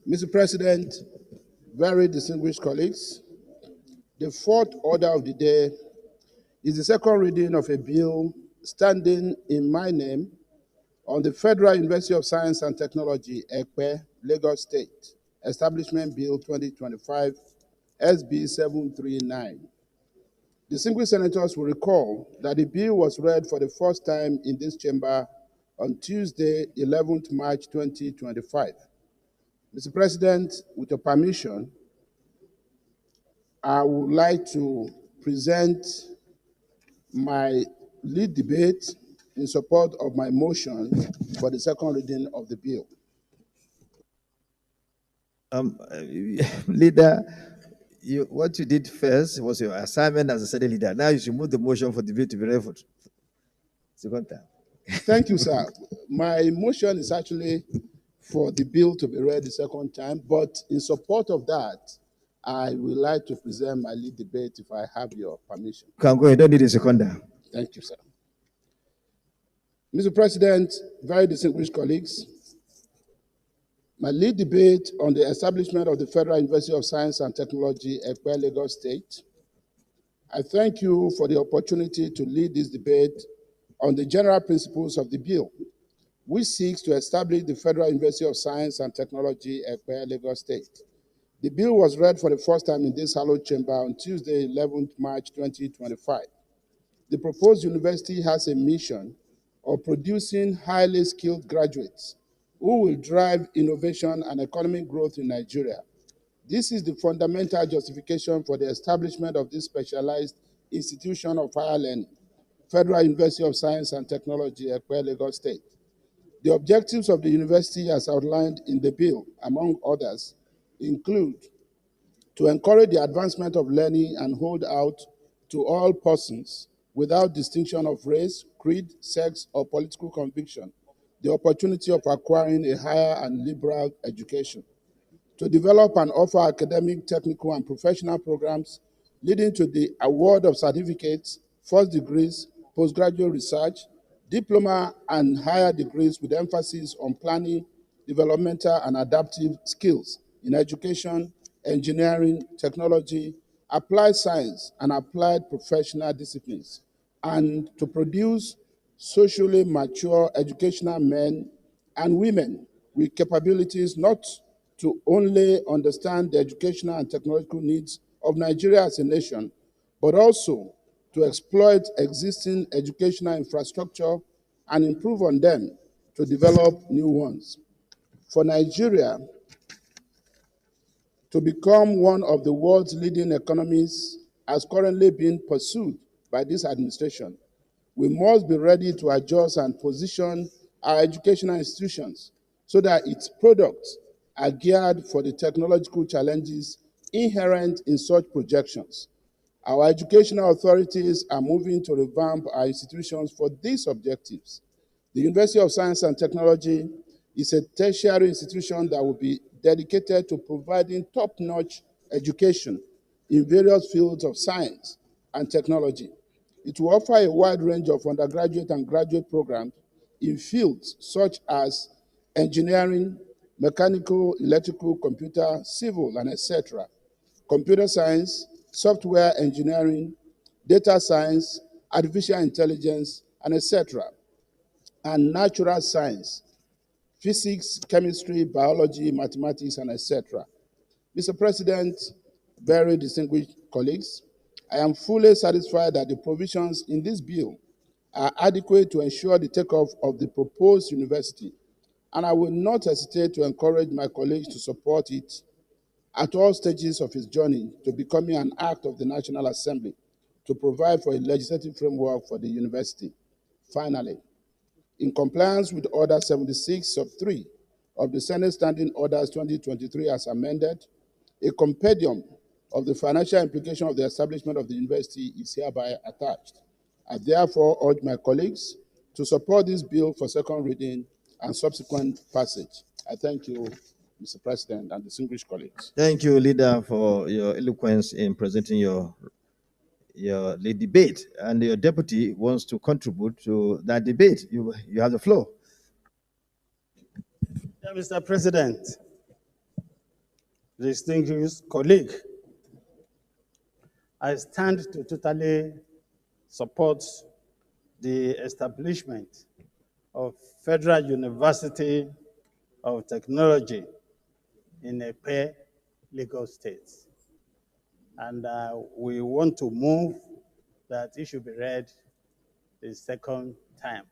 S6: Mr. President, very distinguished colleagues, the fourth order of the day is the second reading of a bill standing in my name on the Federal University of Science and Technology, Ekpe, Lagos State, Establishment Bill 2025, SB 739. Distinguished senators will recall that the bill was read for the first time in this chamber on Tuesday, 11th March 2025. Mr. President, with your permission, I would like to present my lead debate in support of my motion for the second reading of the bill.
S16: Leader, what you did first was your assignment as a Senate leader. Now you should move the motion for the bill to be read for second time.
S6: Thank you, sir. My motion is actually for the bill to be read the second time, but in support of that, I would like to present my lead debate if I have your permission.
S16: You can go ahead, don't need a second time.
S6: Thank you, sir. Mr. President, very distinguished colleagues, my lead debate on the establishment of the Federal University of Science and Technology, Ekpe, Lagos State. I thank you for the opportunity to lead this debate on the general principles of the bill, which seeks to establish the Federal University of Science and Technology, Ekpe, Lagos State. The bill was read for the first time in this hallowed chamber on Tuesday, 11th March 2025. The proposed university has a mission of producing highly skilled graduates who will drive innovation and economic growth in Nigeria. This is the fundamental justification for the establishment of this specialized institution of higher learning, Federal University of Science and Technology, Ekpe, Lagos State. The objectives of the university as outlined in the bill, among others, include to encourage the advancement of learning and hold out to all persons without distinction of race, creed, sex, or political conviction, the opportunity of acquiring a higher and liberal education, to develop and offer academic, technical, and professional programs leading to the award of certificates, first degrees, postgraduate research, diploma, and higher degrees with emphasis on planning, developmental, and adaptive skills in education, engineering, technology, applied science, and applied professional disciplines, and to produce socially mature educational men and women with capabilities not to only understand the educational and technological needs of Nigeria as a nation, but also to exploit existing educational infrastructure and improve on them to develop new ones. For Nigeria to become one of the world's leading economies as currently being pursued by this administration, we must be ready to adjust and position our educational institutions so that its products are geared for the technological challenges inherent in such projections. Our educational authorities are moving to revamp our institutions for these objectives. The University of Science and Technology is a tertiary institution that will be dedicated to providing top-notch education in various fields of science and technology. It will offer a wide range of undergraduate and graduate programs in fields such as engineering, mechanical, electrical, computer, civil, and etc., computer science, software engineering, data science, artificial intelligence, and etc., and natural science, physics, chemistry, biology, mathematics, and etc. Mr. President, very distinguished colleagues, I am fully satisfied that the provisions in this bill are adequate to ensure the takeoff of the proposed university, and I will not hesitate to encourage my colleagues to support it at all stages of its journey to becoming an act of the National Assembly to provide for a legislative framework for the university. Finally, in compliance with Order 76/3 of the Senate Standing Orders 2023 as amended, a compendium of the financial implication of the establishment of the university is hereby attached. I therefore urge my colleagues to support this bill for second reading and subsequent passage. I thank you, Mr. President, and distinguished colleagues.
S16: Thank you, Leader, for your eloquence in presenting your lead debate. And your deputy wants to contribute to that debate. You have the floor.
S15: Yeah, Mr. President, distinguished colleague, I stand to totally support the establishment of Federal University of Technology in Epe, Lagos State. And we want to move that it should be read the second time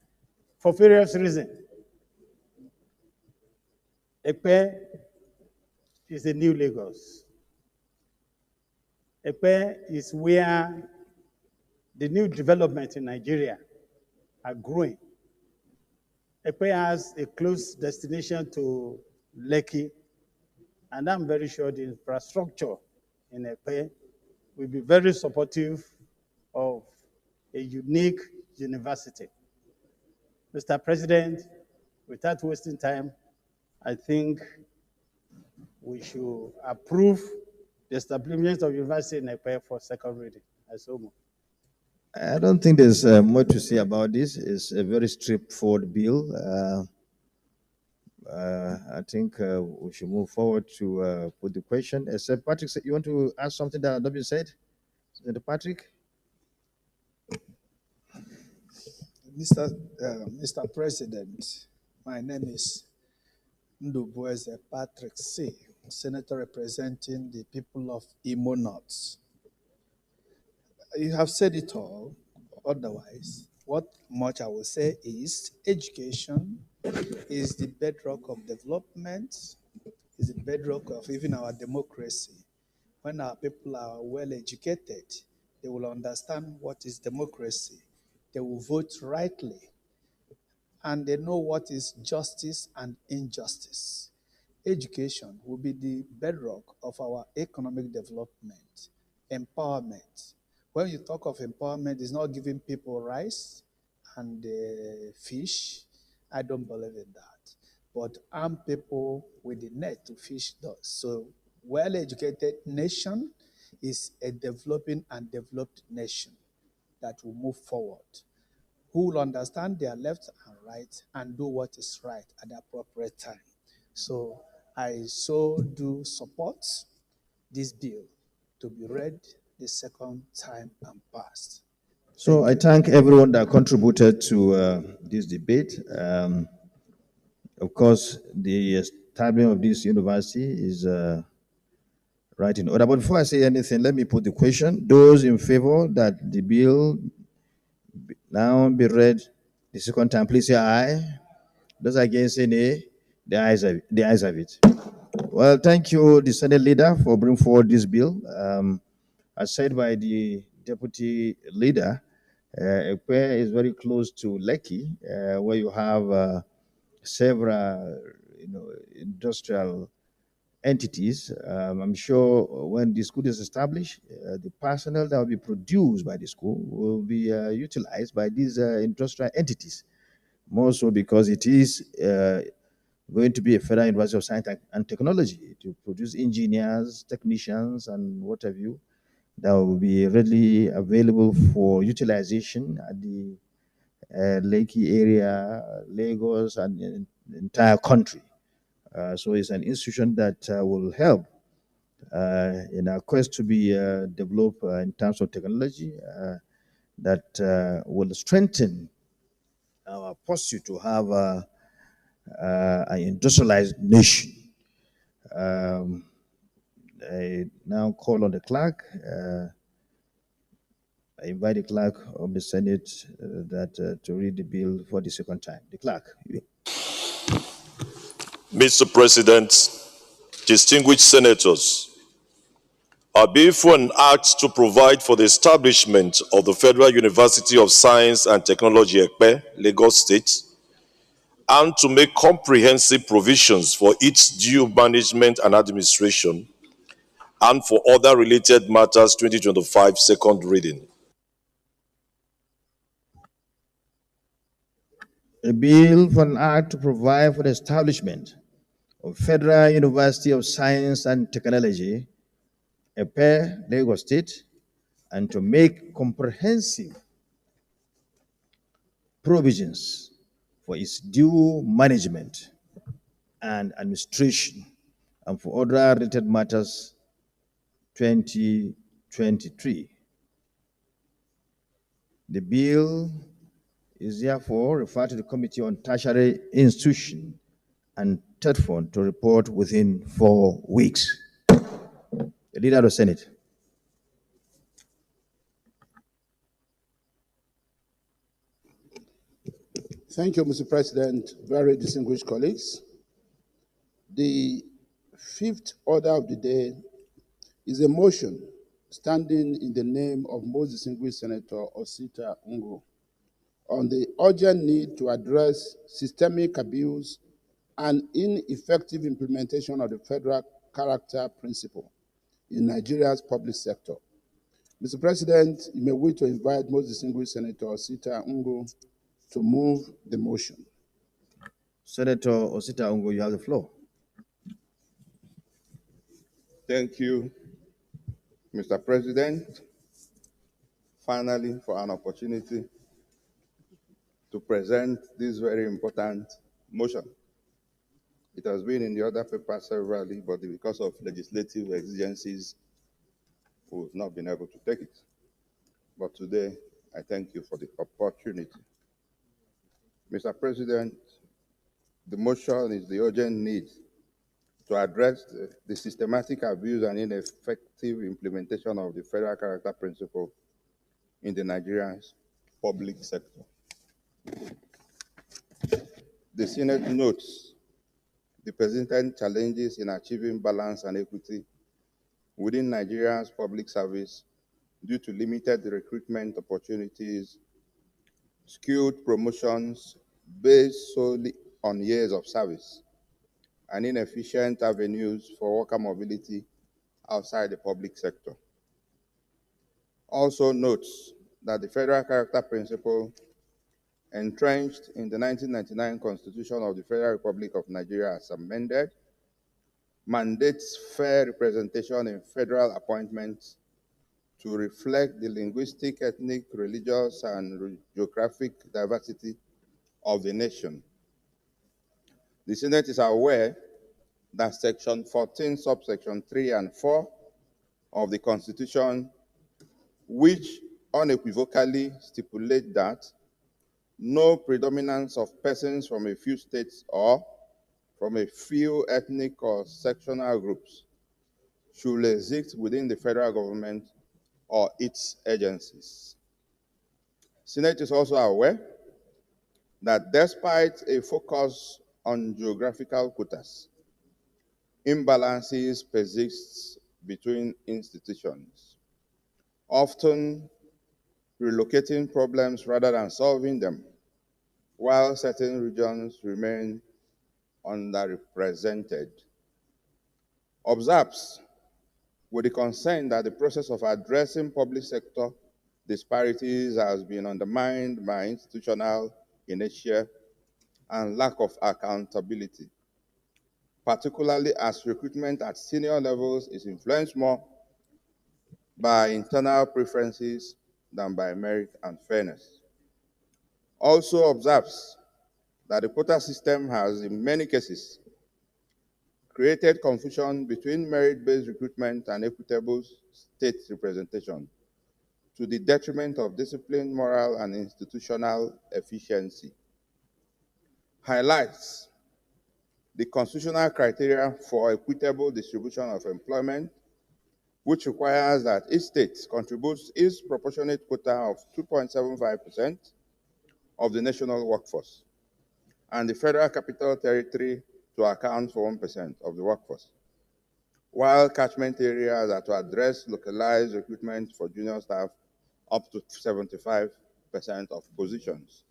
S15: for various reasons. Epe is the new Lagos. Epe is where the new development in Nigeria are growing. Epe has a close destination to Lekki, and I'm very sure the infrastructure in Epe will be very supportive of a unique university. Mr. President, without wasting time, I think we should approve the establishment of university in Epe for second reading. I so move.
S16: I don't think there's much to say about this. It's a very straightforward bill. I think we should move forward to put the question. Except Patrick, you want to ask something that has not been said? Mr. Patrick?
S18: Mr. President, my name is Ndubueze Patrick C., Senator representing the people of Imo North. You have said it all. Otherwise, what much I will say is education is the bedrock of development, is the bedrock of even our democracy. When our people are well educated, they will understand what is democracy. They will vote rightly, and they know what is justice and injustice. Education will be the bedrock of our economic development, empowerment. When you talk of empowerment, it's not giving people rice and fish. I don't believe in that. But arm people with the net to fish does. So well-educated nation is a developing and developed nation that will move forward, who will understand their left and right and do what is right at the appropriate time. So I so do support this bill to be read the second time and passed.
S16: So I thank everyone that contributed to this debate. Of course, the establishment of this university is right in order. But before I say anything, let me put the question. Those in favor that the bill now be read the second time, please say aye. Those against say nay. The ayes have it. Well, thank you, the Senate leader, for bringing forward this bill. As said by the deputy leader, Ekpe is very close to Lekki, where you have several, industrial entities. I'm sure when the school is established, the personnel that will be produced by the school will be utilized by these industrial entities. More so because it is going to be a Federal University of Science and Technology to produce engineers, technicians, and what have you, that will be readily available for utilization at the Lekki area, Lagos, and the entire country. So it's an institution that will help in our quest to be developed in terms of technology that will strengthen our pursuit to have an industrialized nation. I now call on the clerk. I invite the clerk of the Senate to read the bill for the second time. The clerk.
S17: Mr. President, distinguished senators, I bill for an act to provide for the establishment of the Federal University of Science and Technology, Ekpe, Lagos State, and to make comprehensive provisions for its due management and administration, and for other related matters, 2025, second reading.
S16: A bill for an act to provide for the establishment of Federal University of Science and Technology, Ekpe, Lagos State, and to make comprehensive provisions for its due management and administration, and for other related matters 2023. The bill is therefore referred to the Committee on Tertiary Institution and Third Fund to report within 4 weeks. The Leader of the Senate.
S6: Thank you, Mr. President. Very distinguished colleagues. The fifth order of the day is a motion standing in the name of most distinguished Senator Osita Ungo on the urgent need to address systemic abuse and ineffective implementation of the federal character principle in Nigeria's public sector. Mr. President, you may wish to invite most distinguished Senator Osita Ungo to move the motion.
S16: Senator Osita Ungo, you have the floor.
S5: Thank you, Mr. President, finally for an opportunity to present this very important motion. It has been in the other paper severally, but because of legislative exigencies, we've not been able to take it. But today, I thank you for the opportunity. Mr. President, the motion is the urgent need to address the systematic abuse and ineffective implementation of the federal character principle in the Nigerian public sector. The Senate notes the persistent challenges in achieving balance and equity within Nigeria's public service due to limited recruitment opportunities, skewed promotions based solely on years of service, and inefficient avenues for worker mobility outside the public sector. Also notes that the federal character principle entrenched in the 1999 Constitution of the Federal Republic of Nigeria as amended mandates fair representation in federal appointments to reflect the linguistic, ethnic, religious, and geographic diversity of the nation. The Senate is aware that Section 14, subsection 3 and 4 of the Constitution, which unequivocally stipulate that no predominance of persons from a few states or from a few ethnic or sectional groups should exist within the federal government or its agencies. Senate is also aware that despite a focus on geographical quotas, imbalances persist between institutions, often relocating problems rather than solving them, while certain regions remain underrepresented. Observes with the concern that the process of addressing public sector disparities has been undermined by institutional inertia and lack of accountability, particularly as recruitment at senior levels is influenced more by internal preferences than by merit and fairness. Also observes that the quota system has, in many cases, created confusion between merit-based recruitment and equitable state representation to the detriment of discipline, moral, and institutional efficiency. Highlights the constitutional criteria for equitable distribution of employment, which requires that each state contributes its proportionate quota of 2.75% of the national workforce, and the Federal Capital Territory to account for 1% of the workforce, while catchment areas are to address localized recruitment for junior staff up to 75% of positions.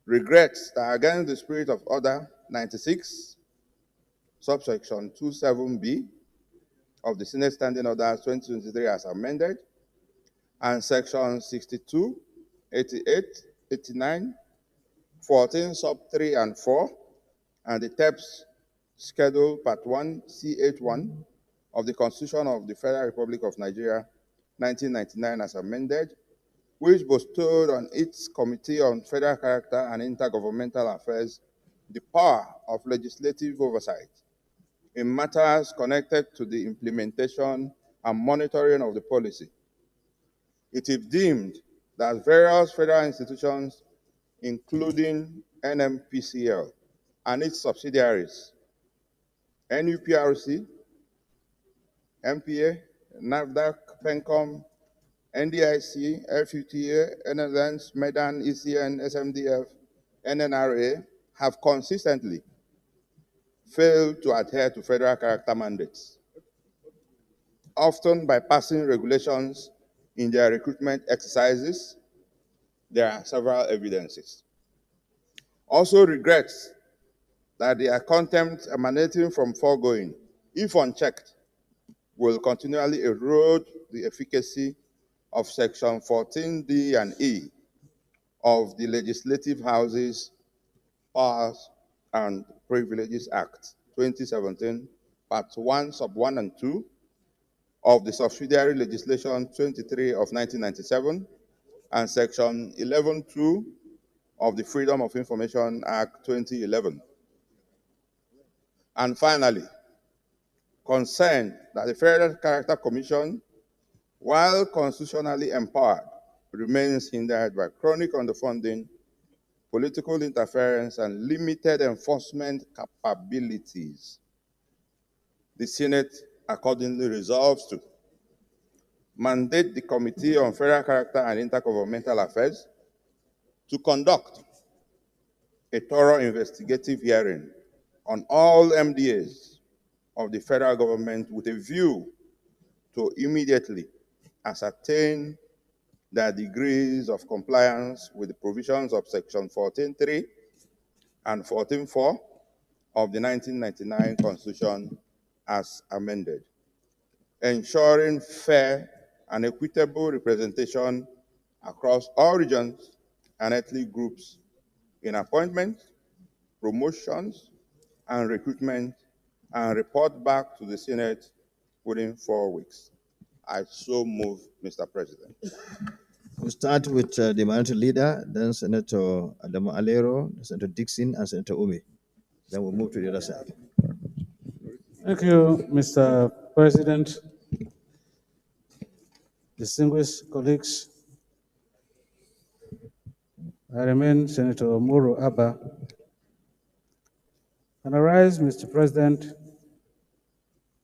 S5: Regrets that against the spirit of Order 96, subsection 27B of the Senate Standing Orders 2023 as amended, and section 62, 88, 89, 14, sub 3 and 4, and the TEPS Schedule Part 1, C81 of the Constitution of the Federal Republic of Nigeria, 1999 as amended, which bestowed on its Committee on Federal Character and Intergovernmental Affairs the power of legislative oversight in matters connected to the implementation and monitoring of the policy. It is deemed that various federal institutions, including NMPCL and its subsidiaries, NUPRC, MPA, NAFDAC, PENCOM, NDIC, FUTA, NLNS, MEDAN, ECN, SMDF, NNRA have consistently failed to adhere to federal character mandates, often by passing regulations in their recruitment exercises. There are several evidences. Also regrets that their contempt emanating from foregoing, if unchecked, will continually erode the efficacy of Section 14D and E of the Legislative Houses Powers and Privileges Act 2017, Part 1, Sub 1 and 2 of the Subsidiary Legislation 23 of 1997 and Section 11.2 of the Freedom of Information Act 2011. And finally, concerned that the Federal Character Commission, while constitutionally empowered, remains hindered by chronic underfunding, political interference, and limited enforcement capabilities. The Senate accordingly resolves to mandate the Committee on Federal Character and Intergovernmental Affairs to conduct a thorough investigative hearing on all MDAs of the federal government with a view to immediately ascertain their degrees of compliance with the provisions of Section 14.3 and 14.4 of the 1999 Constitution as amended, ensuring fair and equitable representation across all regions and ethnic groups in appointments, promotions, and recruitment, and report back to the Senate within 4 weeks. I so move, Mr. President.
S16: We'll start with the minority leader, then Senator Adamu Alero, Senator Dixon, and Senator Umi. Then we'll move to the other side.
S10: Thank you, Mr. President. Distinguished colleagues, I remain Senator Moro Abba, and I rise, Mr. President,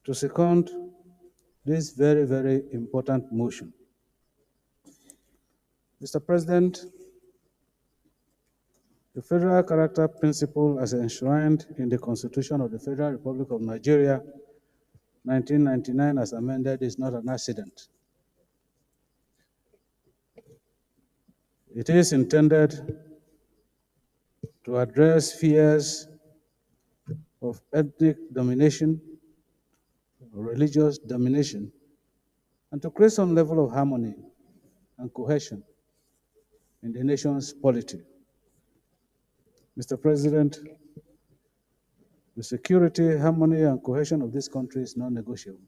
S10: to second this very, very important motion. Mr. President, the federal character principle as enshrined in the Constitution of the Federal Republic of Nigeria, 1999 as amended, is not an accident. It is intended to address fears of ethnic domination, religious domination, and to create some level of harmony and cohesion in the nation's polity. Mr. President, the security, harmony, and cohesion of this country is non-negotiable.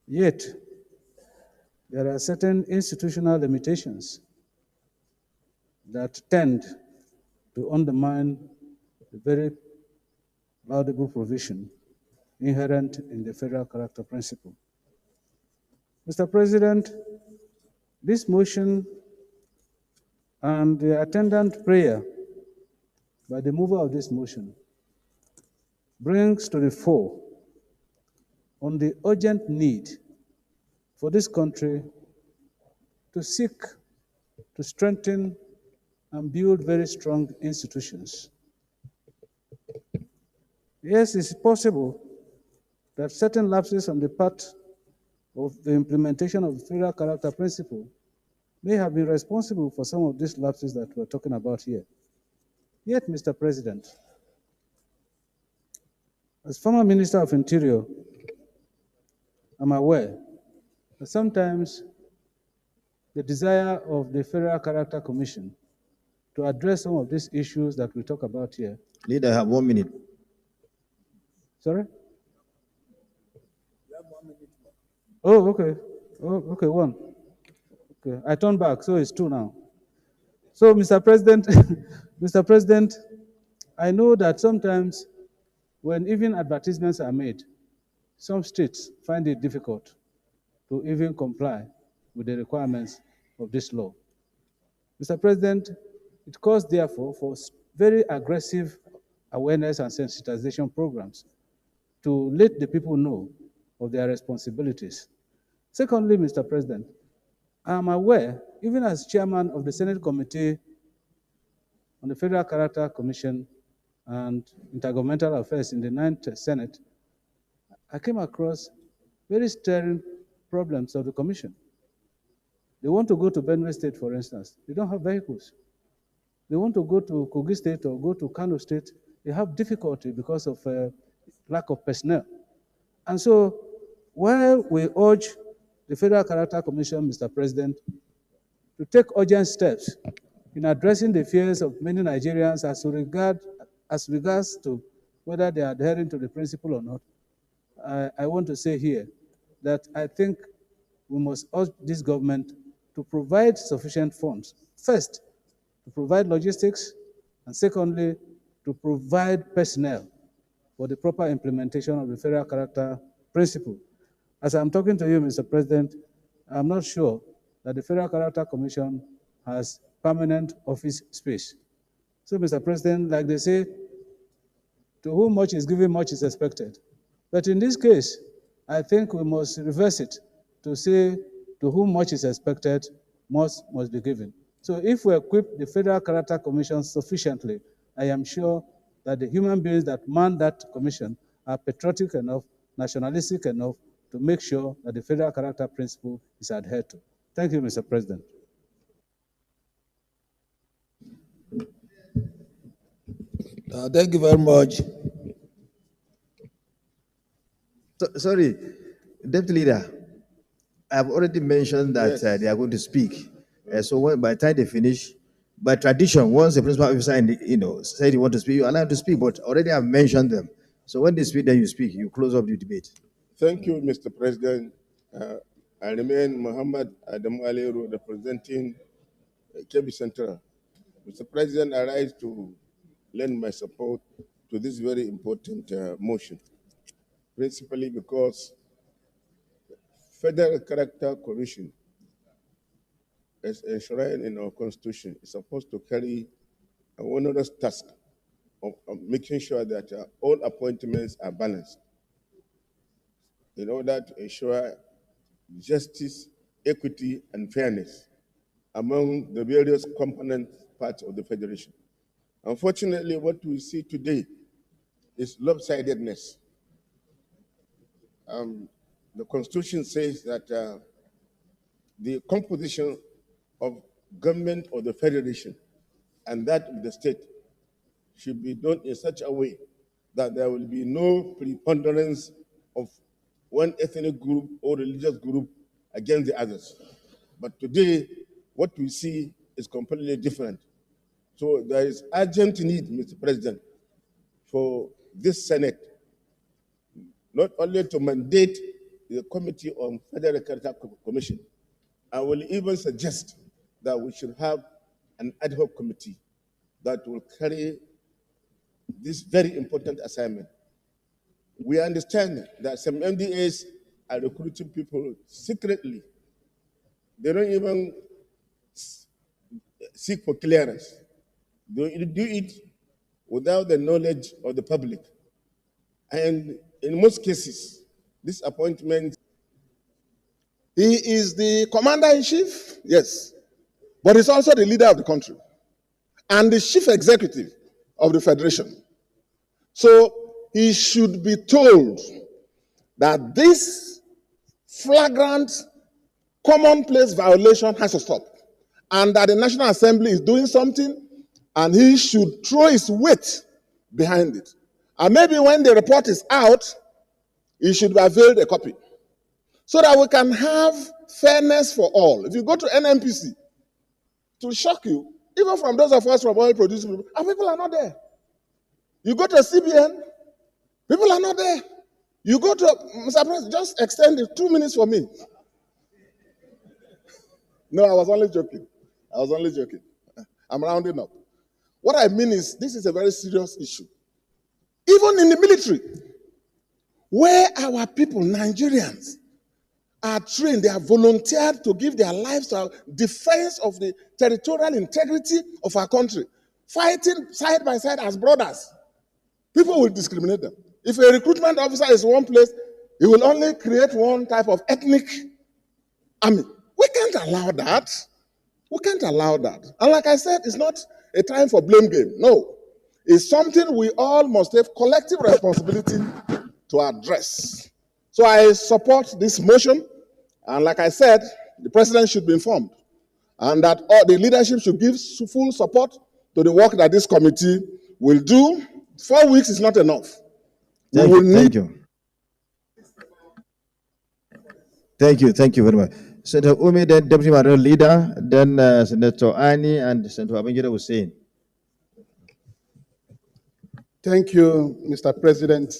S10: Yet, there are certain institutional limitations that tend to undermine the very laudable provision inherent in the federal character principle. Mr. President, this motion and the attendant prayer by the mover of this motion brings to the fore on the urgent need for this country to seek to strengthen and build very strong institutions. Yes, it's possible that certain lapses on the part of the implementation of the federal character principle may have been responsible for some of these lapses that we're talking about here. Yet, Mr. President, as former Minister of Interior, I'm aware that sometimes the desire of the Federal Character Commission to address some of these issues that we talk about here.
S16: Leader, I have 1 minute.
S10: Sorry? Oh, okay. Oh, okay, 1. Okay, I turn back, so it's 2 now. So, Mr. President, Mr. President, I know that sometimes when even advertisements are made, some states find it difficult to even comply with the requirements of this law. Mr. President, it calls therefore for very aggressive awareness and sensitization programs to let the people know of their responsibilities. Secondly, Mr. President, I am aware, even as chairman of the Senate Committee on the Federal Character Commission and Intergovernmental Affairs in the 9th Senate, I came across very stirring problems of the commission. They want to go to Benue State, for instance. They don't have vehicles. They want to go to Kogi State or go to Kano State. They have difficulty because of lack of personnel. And so while we urge the Federal Character Commission, Mr. President, to take urgent steps in addressing the fears of many Nigerians as regards to whether they are adhering to the principle or not, I want to say here that I think we must urge this government to provide sufficient funds. First, to provide logistics, and secondly, to provide personnel for the proper implementation of the federal character principle. As I'm talking to you, Mr. President, I'm not sure that the Federal Character Commission has permanent office space. So, Mr. President, like they say, to whom much is given, much is expected. But in this case, I think we must reverse it to say, to whom much is expected, much must be given. So if we equip the Federal Character Commission sufficiently, I am sure that the human beings that man that commission are patriotic enough, nationalistic enough to make sure that the federal character principle is adhered to. Thank you, Mr. President.
S19: Thank you very much.
S16: Sorry, Deputy Leader, I've already mentioned that
S7: Yes.
S16: they are going to speak. So by the time they finish, by tradition, once the principal officer said you want to speak, you allow them to speak, but already I've mentioned them. So when they speak, then you speak. You close up the debate.
S7: Thank you, Mr. President. I remain Muhammad Adam Aliru, representing Kebbi Central. Mr. President, I rise to lend my support to this very important motion, principally because Federal Character Commission, as enshrined in our Constitution, is supposed to carry a onerous task of making sure that all appointments are balanced in order to ensure justice, equity, and fairness among the various component parts of the Federation. Unfortunately, what we see today is lopsidedness. The Constitution says that the composition of government of the Federation and that of the state should be done in such a way that there will be no preponderance of one ethnic group or religious group against the others. But today, what we see is completely different. So there is urgent need, Mr. President, for this Senate not only to mandate the Committee on Federal Character Commission, I will even suggest that we should have an ad hoc committee that will carry this very important assignment. We understand that some MDAs are recruiting people secretly. They don't even seek for clearance. They do it without the knowledge of the public. And in most cases, this appointment,
S20: he is the commander-in-chief, yes, but he's also the leader of the country and the chief executive of the Federation. So he should be told that this flagrant commonplace violation has to stop and that the National Assembly is doing something and he should throw his weight behind it. And maybe when the report is out, he should be availed a copy so that we can have fairness for all. If you go to NNPC, it will shock you, even from those of us from oil producing people, and people are not there. You go to CBN, people are not there. You go to, Mr. President, just extend it 2 minutes for me. No, I was only joking. I'm rounding up. What I mean is, this is a very serious issue. Even in the military, where our people, Nigerians, are trained, they are volunteered to give their lives to defense of the territorial integrity of our country, fighting side by side as brothers. People will discriminate them. If a recruitment officer is one place, he will only create one type of ethnic army. We can't allow that. We can't allow that. And like I said, it's not a time for blame game. No. It's something we all must have collective responsibility to address. So I support this motion. And like I said, the president should be informed. And that all the leadership should give full support to the work that this committee will do. 4 weeks is not enough.
S16: Thank you very much. Senator Umi, then Deputy Minority Leader, then Senator Ani, and Senator Abengida Hussein.
S6: Thank you, Mr. President.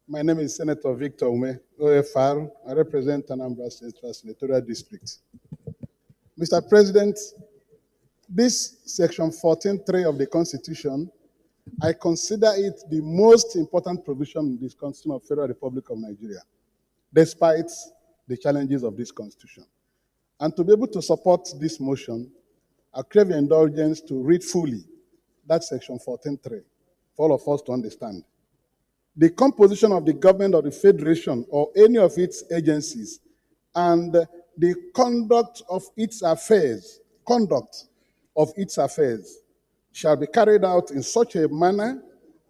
S6: My name is Senator Victor Ume, OFR. I represent Anambra Central Senatorial District. Mr. President, this section 14.3 of the Constitution, I consider it the most important provision in this Constitution of the Federal Republic of Nigeria, despite the challenges of this Constitution. And to be able to support this motion, I crave your indulgence to read fully that section 14.3 for all of us to understand. The composition of the government of the Federation or any of its agencies and the conduct of its affairs shall be carried out in such a manner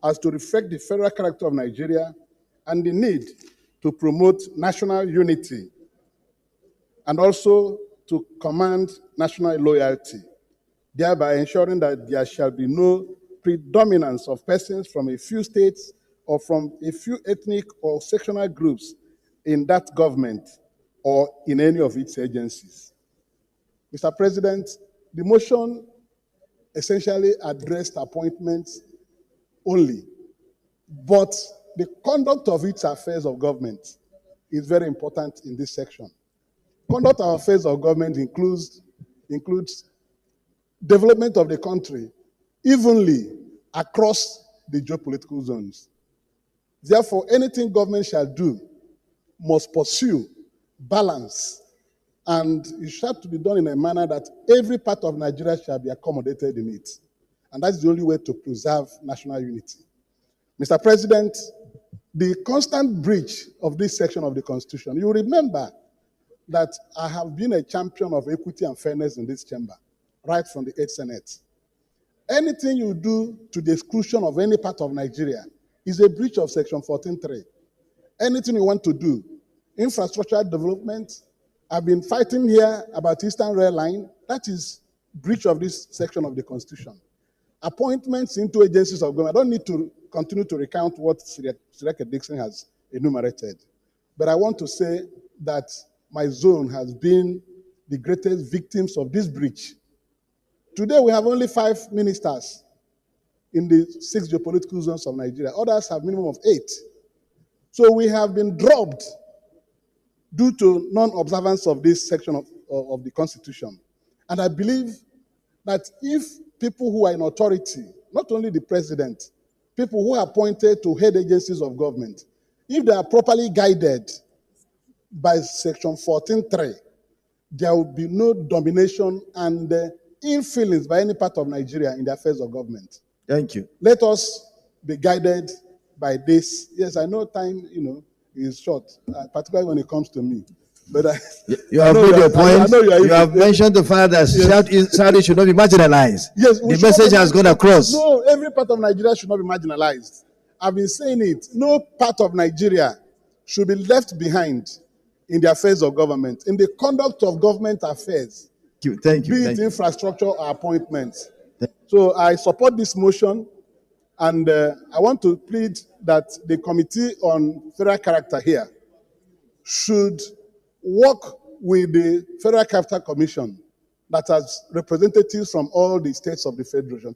S6: as to reflect the federal character of Nigeria and the need to promote national unity and also to command national loyalty, thereby ensuring that there shall be no predominance of persons from a few states or from a few ethnic or sectional groups in that government or in any of its agencies. Mr. President, the motion essentially addressed appointments only, but the conduct of its affairs of government is very important in this section. Conduct of affairs of government includes development of the country evenly across the geopolitical zones. Therefore, anything government shall do must pursue balance, and it shall to be done in a manner that every part of Nigeria shall be accommodated in it. And that's the only way to preserve national unity. Mr. President, the constant breach of this section of the Constitution, you remember that I have been a champion of equity and fairness in this chamber, right from the 8th Senate. Anything you do to the exclusion of any part of Nigeria is a breach of section 14.3. Anything you want to do, infrastructure development, I've been fighting here about Eastern Rail Line, that is breach of this section of the Constitution. Appointments into agencies of government, I don't need to continue to recount what Sireke Dixon has enumerated, but I want to say that my zone has been the greatest victims of this breach. Today we have only 5 ministers in the 6 geopolitical zones of Nigeria. Others have minimum of 8. So we have been dropped due to non-observance of this section of the Constitution. And I believe that if people who are in authority, not only the president, people who are appointed to head agencies of government, if they are properly guided by section 14.3, there will be no domination and ill feelings by any part of Nigeria in the affairs of government.
S16: Thank you.
S6: Let us be guided by this. Yes, I know time, is short, particularly when it comes to me. But
S16: you have made your point. You have mentioned the fact that Saudi should not be marginalized.
S6: Yes,
S16: the message has gone across.
S6: No, every part of Nigeria should not be marginalized. I've been saying it. No part of Nigeria should be left behind in the affairs of government, in the conduct of government affairs.
S16: Thank you.
S6: Be it infrastructure or appointments. So I support this motion, and I want to plead that the Committee on Federal Character here should work with the Federal Character Commission that has representatives from all the states of the Federation.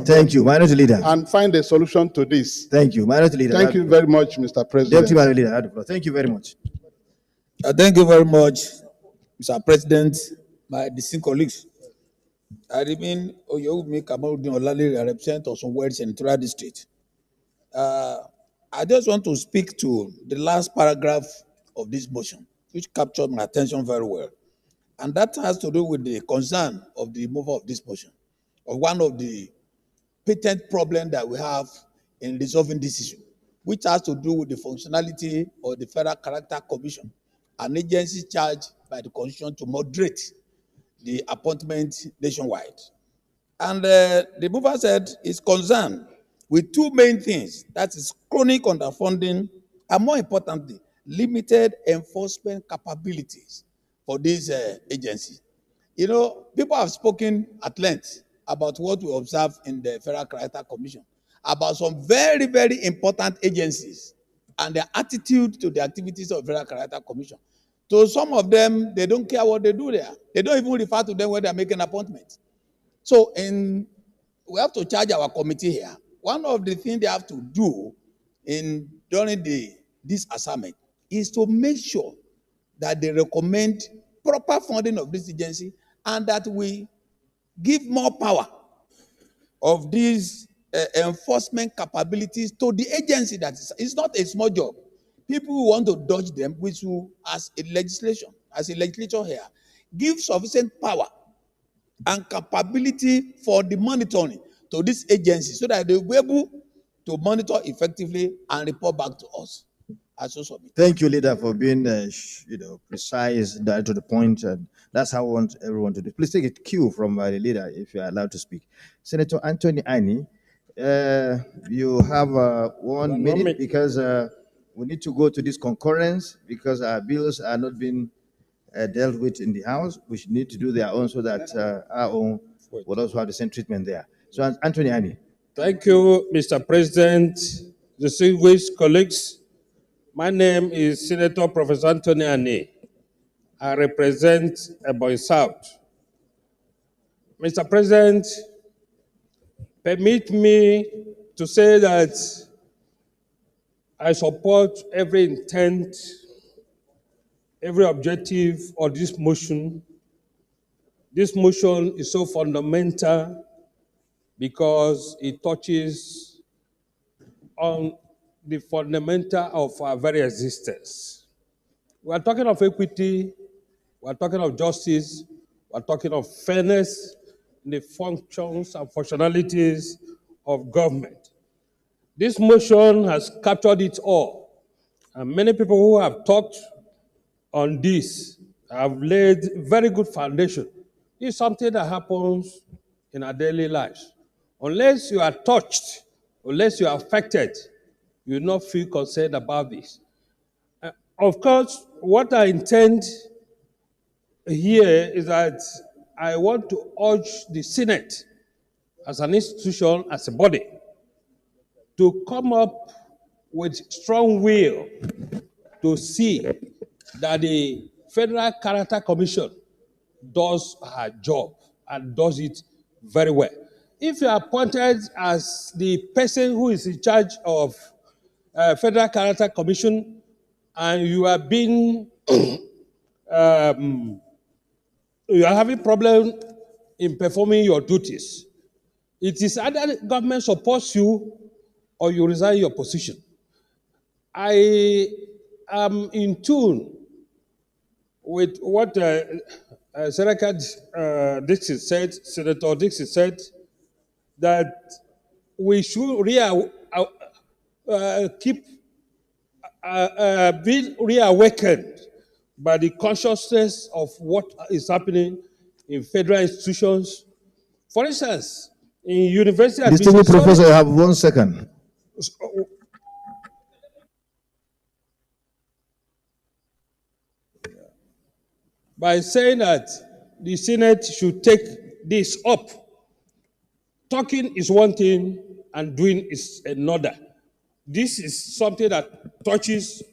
S16: Thank you, Minority Leader.
S6: And find a solution to this.
S16: Thank you, Minority Leader.
S6: Thank you very much, Mr. President.
S16: Deputy Minority Leader, thank you very much.
S19: Thank you very much, Mr. President, my distinguished colleagues. I remain Oyewumi Kamaludin Olale, I represent Osun West Senatorial District. I just want to speak to the last paragraph of this motion, which captured my attention very well. And that has to do with the concern of the mover of this motion, of one of the patent problems that we have in resolving this issue, which has to do with the functionality of the Federal Character Commission, an agency charged by the Constitution to moderate the appointment nationwide. And the mover said is concerned with two main things, that is chronic underfunding, and more importantly, limited enforcement capabilities for this agency. You know, people have spoken at length about what we observe in the Federal Character Commission, about some very, very important agencies and their attitude to the activities of the Federal Character Commission. So some of them, they don't care what they do there. They don't even refer to them when they're making appointments. So we have to charge our committee here. One of the things they have to do during this assignment is to make sure that they recommend proper funding of this agency and that we give more power of these enforcement capabilities to the agency. That it's not a small job. People who want to dodge them, which will, as a legislature here, give sufficient power and capability for the monitoring to this agency so that they will be able to monitor effectively and report back to us.
S16: Thank you, leader, for being precise, direct to the point. That's how I want everyone to do. Please take a cue from the leader if you are allowed to speak. Senator Anthony Ani, you have 1 minute because we need to go to this concurrence because our bills are not being dealt with in the House. We should need to do their own so that our own will also have the same treatment there. So, Anthony Ani.
S3: Thank you, Mr. President, distinguished colleagues. My name is Senator Professor Anthony Ani. I represent Ebonyi South. Mr. President, permit me to say that I support every intent, every objective of this motion. This motion is so fundamental because it touches on the fundamental of our very existence. We are talking of equity, we are talking of justice, we are talking of fairness in the functions and functionalities of government. This motion has captured it all, and many people who have talked on this have laid very good foundation. It's something that happens in our daily lives. Unless you are touched, unless you are affected, you will not feel concerned about this. Of course, what I intend here is that I want to urge the Senate as an institution, as a body, to come up with strong will to see that the Federal Character Commission does her job and does it very well. If you are appointed as the person who is in charge of Federal Character Commission and you are being, you are having problem in performing your duties, it is either the government supports you or you resign your position. I am in tune with what Senator Dixon said, Senator Dixon said, that we should keep being reawakened by the consciousness of what is happening in federal institutions. For instance, in university
S16: Distinguished Professor, you have 1 second.
S3: By saying that the Senate should take this up. Talking is one thing and doing is another. This is something that touches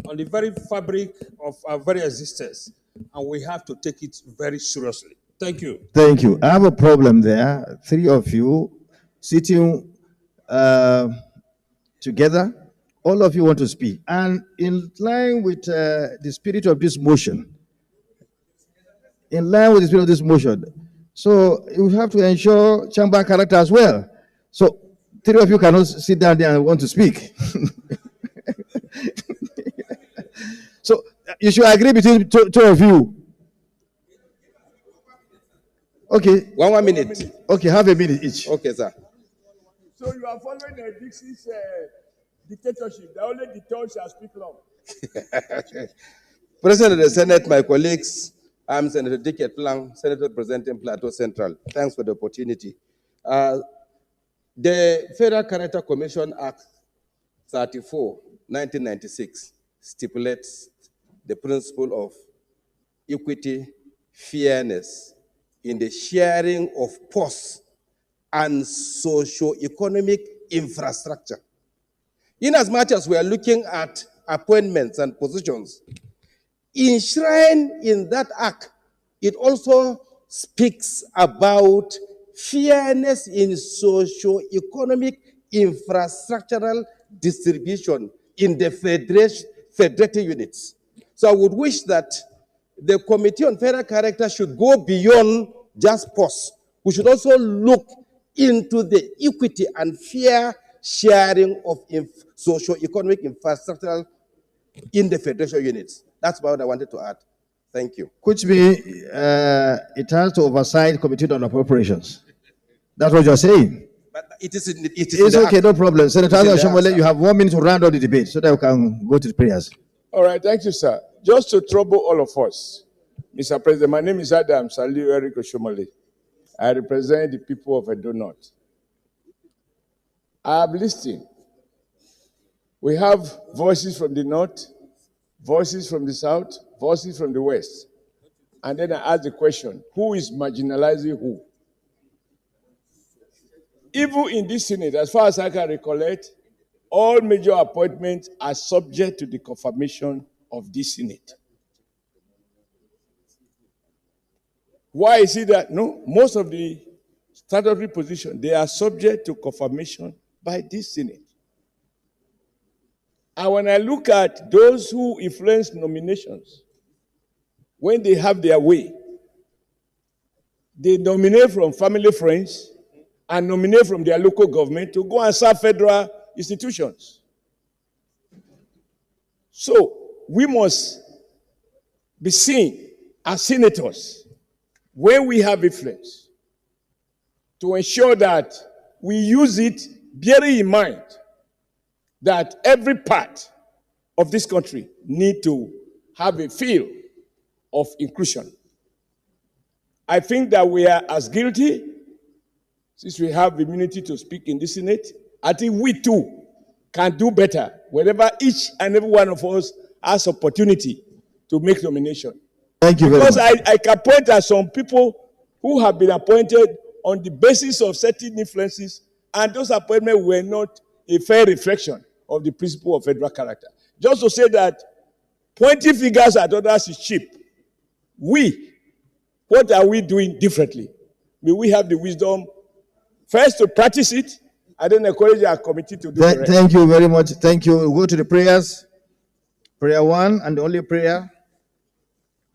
S3: on the very fabric of our very existence, and we have to take it very seriously. Thank you.
S16: Thank you. I have a problem there. 3 of you sitting together. All of you want to speak. And in line with the spirit of this motion, so you have to ensure chamber character as well. So three of you cannot sit down there and want to speak. So you should agree between two of you. Okay.
S21: One minute.
S16: Okay, have a minute each.
S21: Okay, sir.
S7: So you are following Dixie's dictatorship. The only dictator shall speak long.
S21: President of the Senate, my colleagues, I'm Senator Dick Etlang, Senator representing Plateau Central. Thanks for the opportunity. The Federal Character Commission Act 34, 1996 stipulates the principle of equity, fairness in the sharing of posts and socio-economic infrastructure. In as much as we are looking at appointments and positions, enshrined in that act, it also speaks about fairness in socio-economic infrastructural distribution in the federated units. So I would wish that the Committee on Federal Character should go beyond just posts. We should also look into the equity and fair sharing of socio-economic infrastructure in the federation units. That's what I wanted to add. Thank you.
S16: Which means it has to oversight Committee on Appropriations. That's what you're saying.
S21: But it's
S16: okay, no problem. Senator Shomole, you have 1 minute to round up the debate so that we can go to the prayers.
S7: All right, thank you, sir. Just to trouble all of us, Mr. President, my name is Adam Saliu Eric Oshomole. I represent the people of Edo North. I have listened. We have voices from the north, voices from the south, voices from the west. And then I ask the question, who is marginalizing who? Even in this Senate, as far as I can recollect, all major appointments are subject to the confirmation of this Senate. Why is it that? No, most of the statutory positions, they are subject to confirmation by this Senate. And when I look at those who influence nominations, when they have their way, they nominate from family friends and nominate from their local government to go and serve federal institutions. So we must be seen as senators when we have influence to ensure that we use it bearing in mind that every part of this country need to have a feel of inclusion. I think that we are as guilty, since we have immunity to speak in the Senate. I think we too can do better whenever each and every one of us has opportunity to make nomination.
S16: Thank you very much.
S7: Because I can point at some people who have been appointed on the basis of certain influences, and those appointments were not a fair reflection of the principle of federal character. Just to say that pointing fingers at others is cheap. What are we doing differently? May we have the wisdom first to practice it, and then encourage our committee to do the rest.
S16: Thank you very much. Thank you. We'll go to the prayers. Prayer one and the only prayer.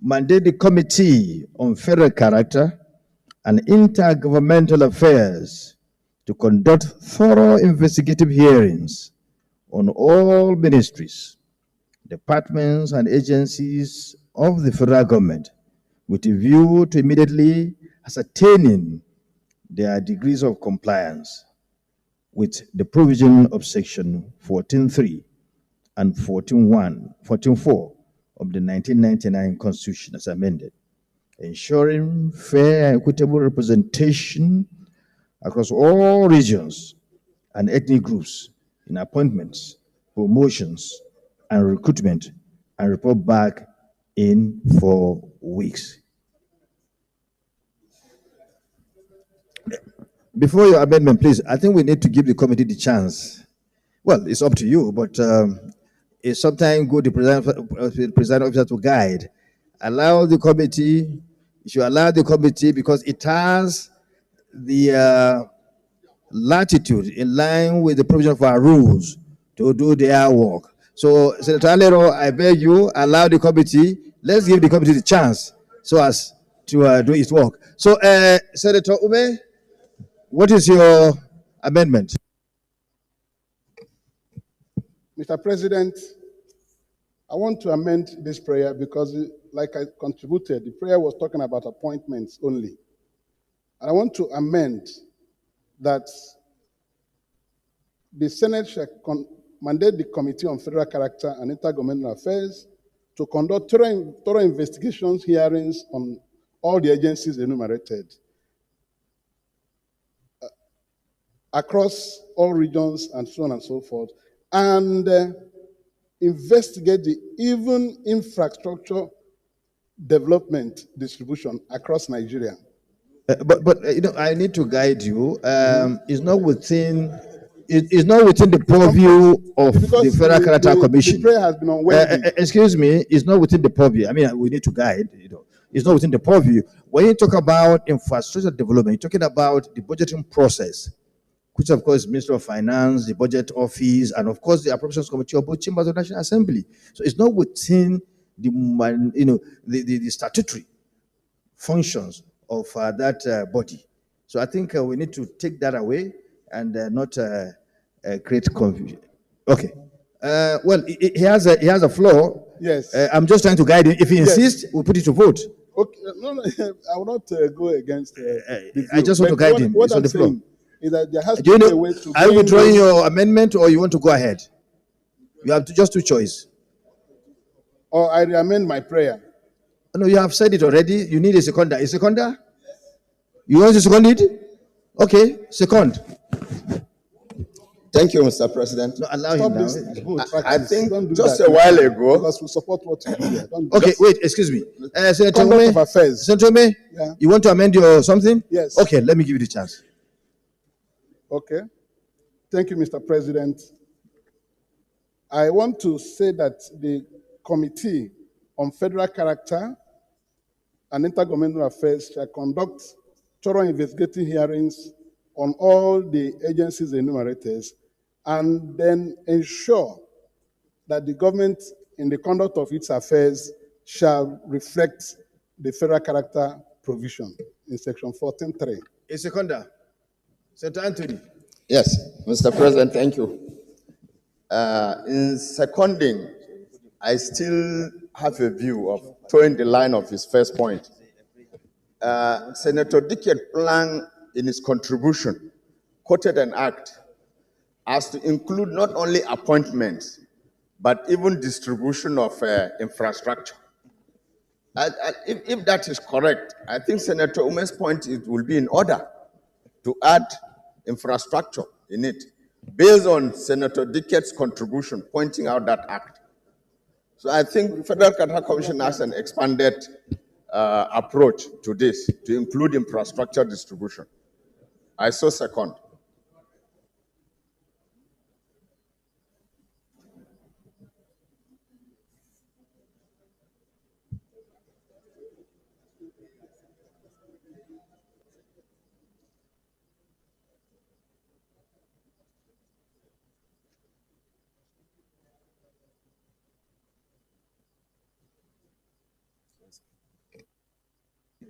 S16: Mandate the Committee on Federal Character and Intergovernmental Affairs to conduct thorough investigative hearings on all ministries, departments, and agencies of the federal government with a view to immediately ascertaining their degrees of compliance with the provision of Section 14.3 and 14.4 of the 1999 Constitution as amended, ensuring fair and equitable representation across all regions and ethnic groups in appointments, promotions, and recruitment, and report back in 4 weeks. Before your amendment, please, I think we need to give the committee the chance. Well, it's up to you, but it's sometimes good the presiding officer to guide. Allow the committee, you should allow the committee because it has the latitude in line with the provision of our rules to do their work. So, Senator Alero, I beg you, allow the committee, let's give the committee the chance so as to do its work. So, Senator Ume, what is your amendment?
S6: Mr. President, I want to amend this prayer because, like I contributed, the prayer was talking about appointments only. And I want to amend that the Senate shall mandate the Committee on Federal Character and Intergovernmental Affairs to conduct thorough investigations, hearings on all the agencies enumerated across all regions and so on and so forth, and investigate the even infrastructure development distribution across Nigeria.
S16: But I need to guide you. It's not within the purview of the Federal Character Commission.
S6: The prayer has been unwelcome.
S16: Excuse me, it's not within the purview. I mean, we need to guide. It's not within the purview. When you talk about infrastructure development, you're talking about the budgeting process, which of course is Ministry of Finance, the Budget Office, and of course the Appropriations Committee of both chambers of the National Assembly. So it's not within the statutory functions of that body. So I think we need to take that away and not create confusion. Okay. Well, he has a floor.
S6: Yes.
S16: I'm just trying to guide him. If he insists, we'll put it to vote.
S6: Okay. No, I will not go against the view.
S16: I just want to guide him.
S6: What
S16: It's on
S6: I'm
S16: the floor.
S6: saying is that there has to be a way to
S16: are you
S6: bring
S16: withdrawing your amendment or you want to go ahead? You have just two choices.
S6: Or I amend my prayer.
S16: No, you have said it already. You need a seconder. A seconder? You want to second it? Okay, second.
S2: Thank you, Mr. President.
S16: No, allow him now.
S2: I think just a while ago.
S6: Because we support what you do here.
S16: Okay, wait, excuse me. Senator
S6: Conduct
S16: Ume,
S6: of affairs.
S16: Senator Ume,
S6: Yeah.
S16: you want to amend your something?
S6: Yes.
S16: Okay, let me give you the chance.
S6: Okay. Thank you, Mr. President. I want to say that the Committee on Federal Character and Intergovernmental Affairs shall conduct thorough investigative hearings on all the agencies enumerated and then ensure that the government in the conduct of its affairs shall reflect the federal character provision in section 14.3.
S16: A seconder. Senator Anthony.
S2: Yes, Mr. President, thank you. In seconding, I still have a view of towing the line of his first point. Senator Dickett Plan, in his contribution, quoted an act as to include not only appointments, but even distribution of infrastructure. If that is correct, I think Senator Ume's point, it will be in order to add infrastructure in it, based on Senator Dickett's contribution, pointing out that act. So I think the Federal Character Commission has an expanded approach to this, to include infrastructure distribution. I so second.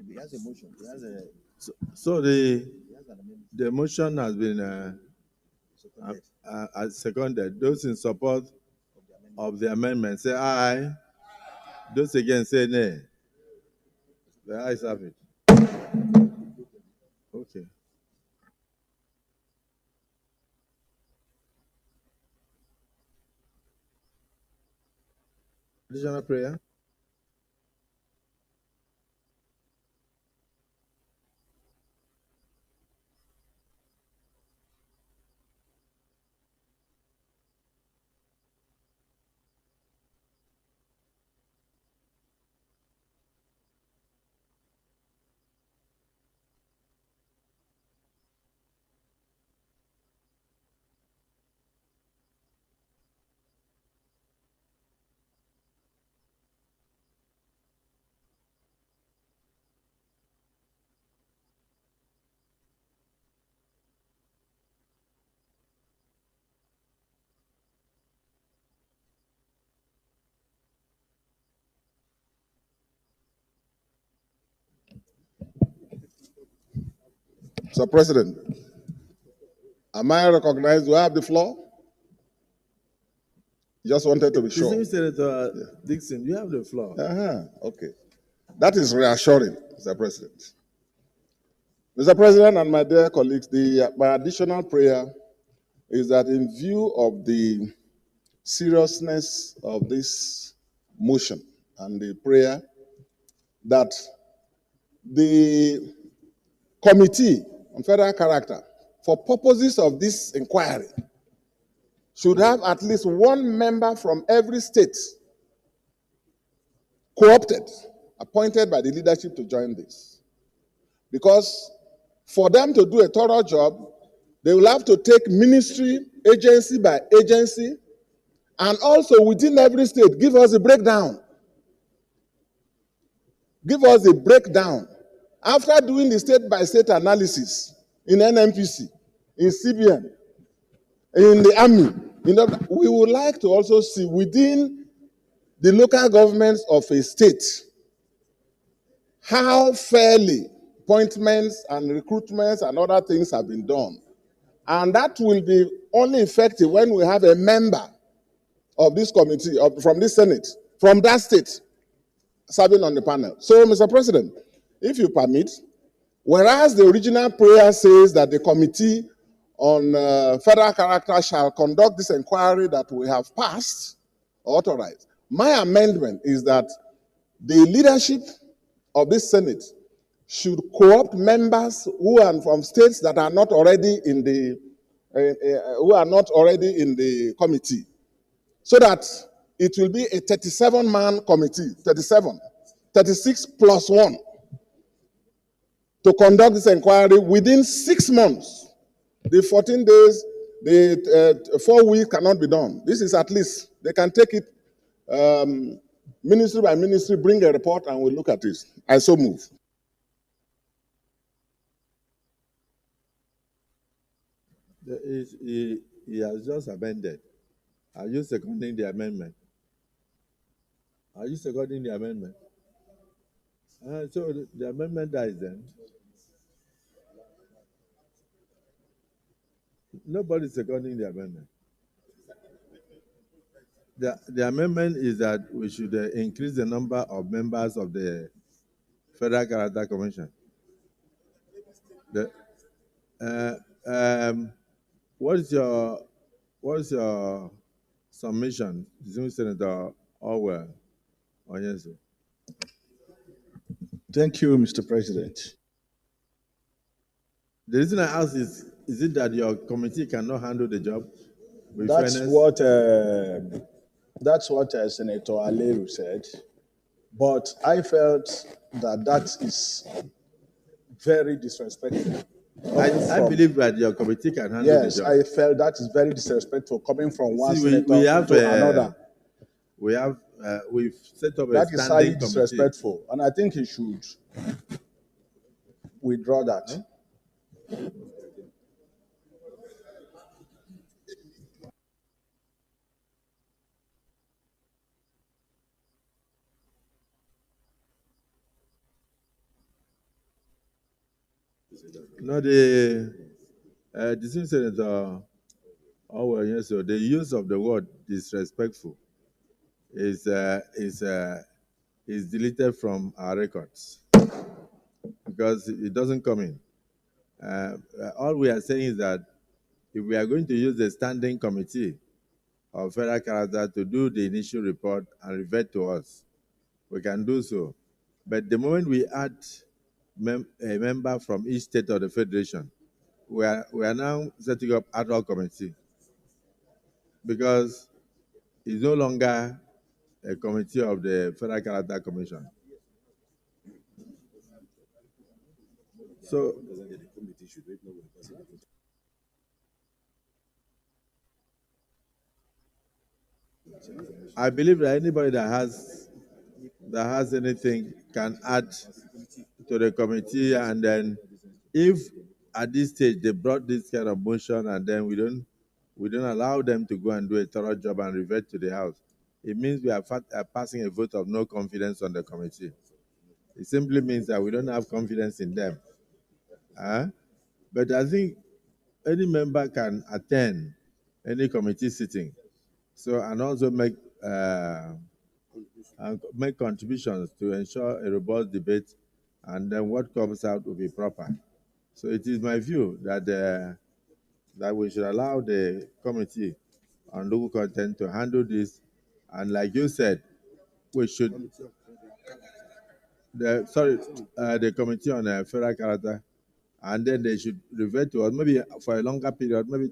S16: He has a motion. He has a...
S1: So the motion has been seconded. Those in support of the amendment say aye. Those against say nay. The ayes have it. Okay. Additional prayer?
S20: Mr. President, am I recognized? Do I have the floor? Just wanted to be sure.
S1: Distinguished Senator Dixon, you have the floor.
S20: Okay. That is reassuring, Mr. President. Mr. President and my dear colleagues, my additional prayer is that in view of the seriousness of this motion and the prayer, that the committee on federal character, for purposes of this inquiry, should have at least one member from every state co-opted, appointed by the leadership to join this. Because for them to do a thorough job, they will have to take ministry, agency by agency, and also within every state, give us a breakdown. Give us a breakdown. After doing the state-by-state analysis in NMPC, in CBN, in the army, we would like to also see within the local governments of a state how fairly appointments and recruitments and other things have been done. And that will be only effective when we have a member of this committee, from this Senate, from that state, serving on the panel. So, Mr. President, if you permit, whereas the original prayer says that the committee on federal character shall conduct this inquiry that we have passed, authorized, my amendment is that the leadership of this Senate should co-opt members who are from states that are not already in the committee, so that it will be a 37-man committee, 36 plus 1, to conduct this inquiry within 6 months. The 14 days, the 4 weeks cannot be done. This is at least, they can take it ministry by ministry, bring a report, and we'll look at it. I so move.
S1: He has just amended. Are you seconding the amendment? Are you seconding the amendment? So the amendment dies then. Nobody's seconding the amendment. The amendment is that we should increase the number of members of the Federal Character Commission. What is your submission, Senator Orwell?
S18: Thank you, Mr. President.
S1: The reason I ask is it that your committee cannot handle the job with
S18: That's
S1: fairness?
S18: what Senator Aleru said, but I felt that is very disrespectful.
S1: I believe that your committee can handle the job.
S18: Yes, I felt that is very disrespectful coming from one senator to another.
S1: We've set up
S18: that
S1: a standing committee.
S18: That is highly disrespectful, and I think he should withdraw that.
S1: No, the distinguished Senator Orwell, yes, so the use of the word disrespectful is deleted from our records because it doesn't come in. All we are saying is that if we are going to use the standing committee of federal character to do the initial report and revert to us, we can do so. But the moment we add a member from each state of the federation, we are now setting up ad hoc committee because it's no longer a committee of the Federal Character Commission. So I believe that anybody that has anything can add to the committee, and then if at this stage they brought this kind of motion and then we don't allow them to go and do a thorough job and revert to the House, it means we are passing a vote of no confidence on the committee. It simply means that we don't have confidence in them. But I think any member can attend any committee sitting So, and also make contributions to ensure a robust debate, and then what comes out will be proper. So it is my view that that we should allow the committee on local content to handle this, and like you said, we should the committee on federal character, and then they should revert to us maybe for a longer period, maybe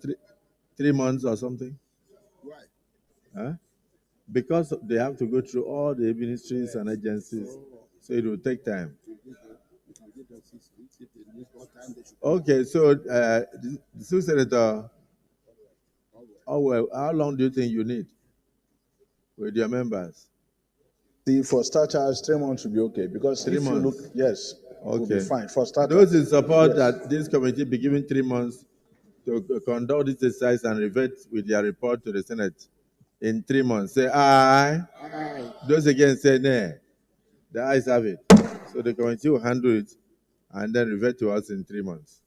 S1: 3 months or something.
S6: Why?
S1: Huh? Because they have to go through all the ministries and agencies, so it will take time. Okay, so the Senator, how long do you think you need with your members?
S19: For starters, 3 months will be okay because
S1: 3
S19: if you
S1: months.
S19: look, yes, will be
S1: Okay.
S19: fine. For starters,
S1: Those in support
S19: yes.
S1: that this committee be given 3 months to conduct this exercise and revert with their report to the Senate in 3 months, say aye.
S6: Aye.
S1: Those against say nay. The ayes have it. So the committee will handle it and then revert to us in 3 months.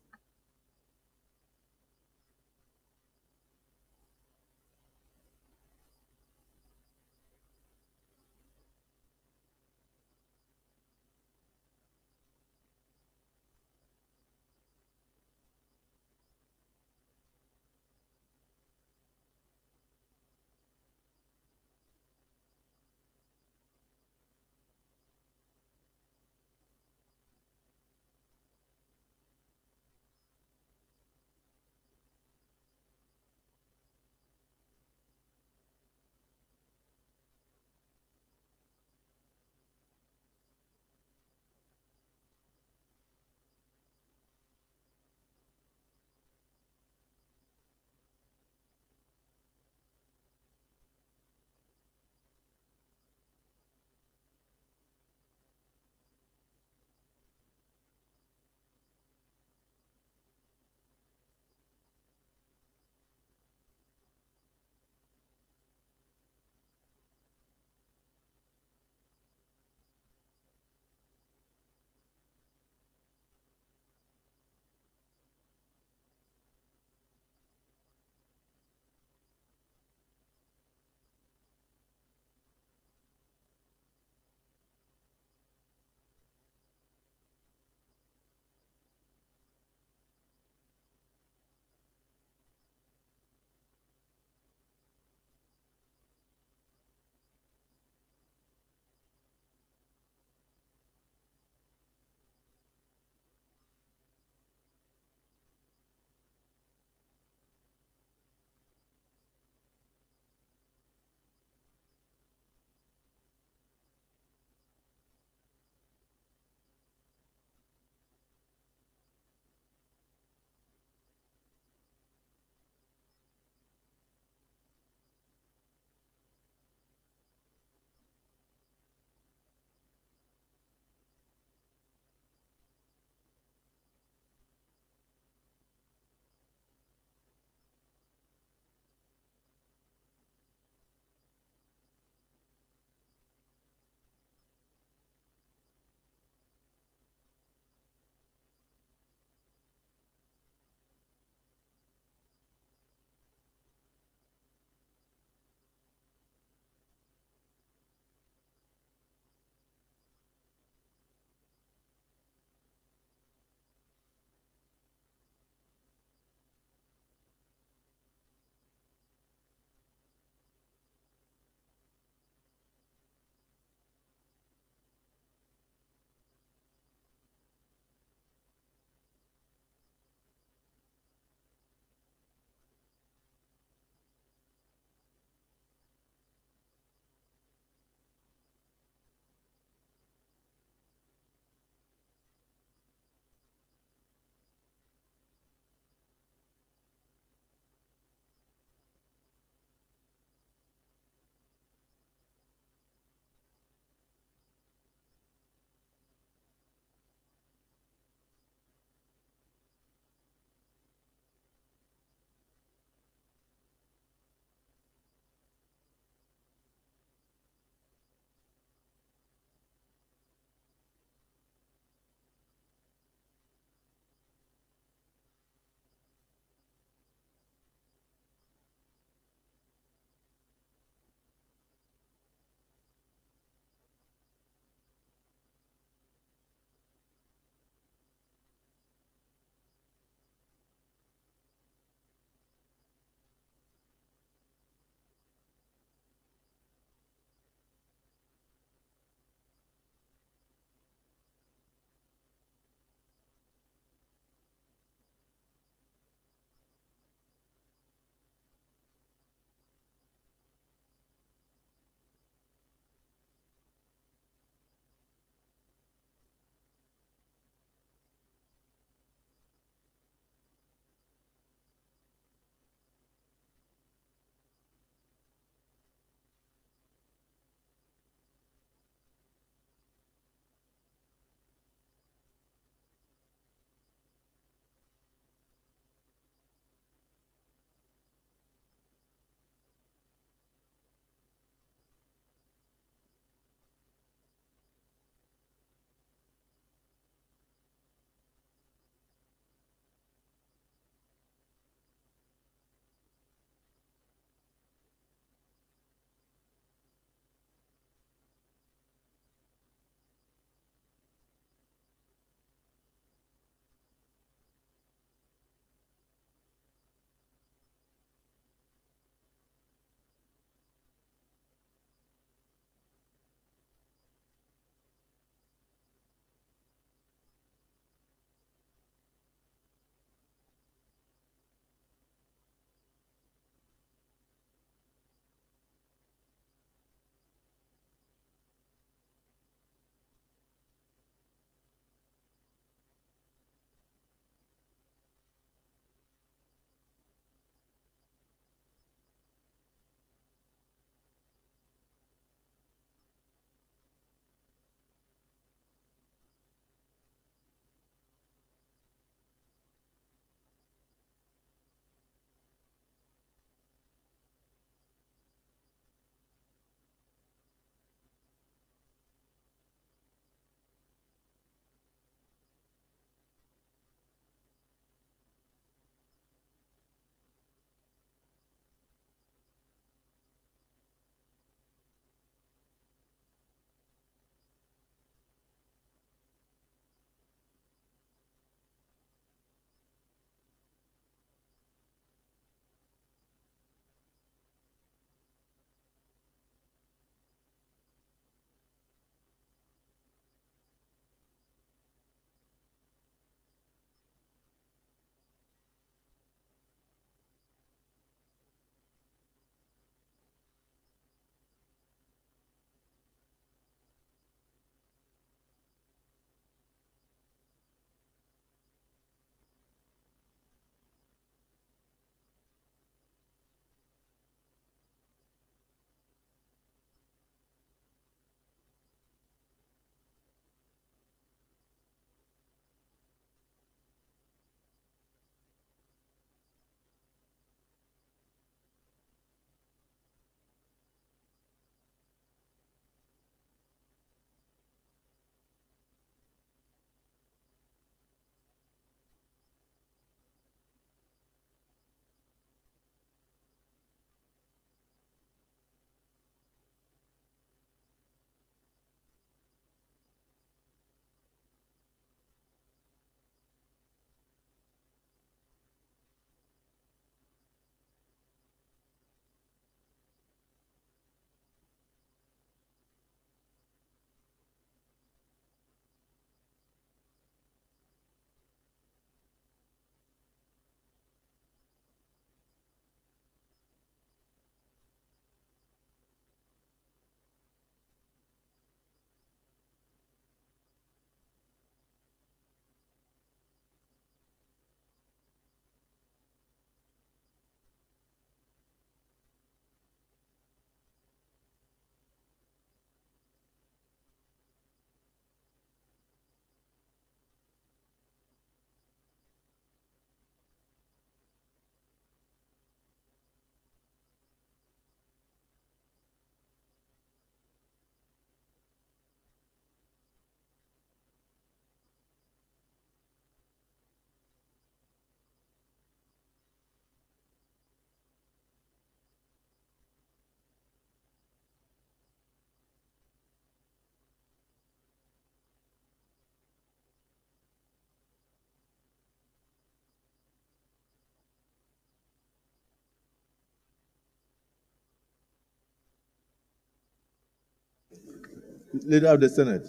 S1: Leader of the Senate,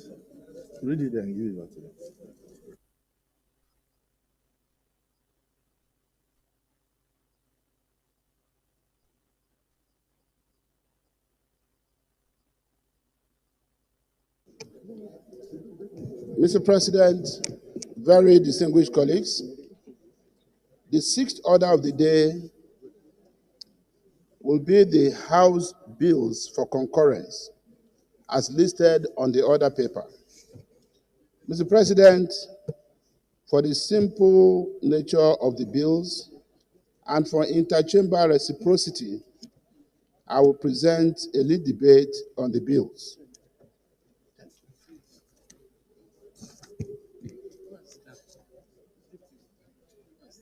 S1: read it and give it back to them.
S6: Mr. President, very distinguished colleagues, the sixth order of the day will be the House bills for concurrence as listed on the order paper. Mr. President, for the simple nature of the bills and for interchamber reciprocity, I will present a lead debate on the bills.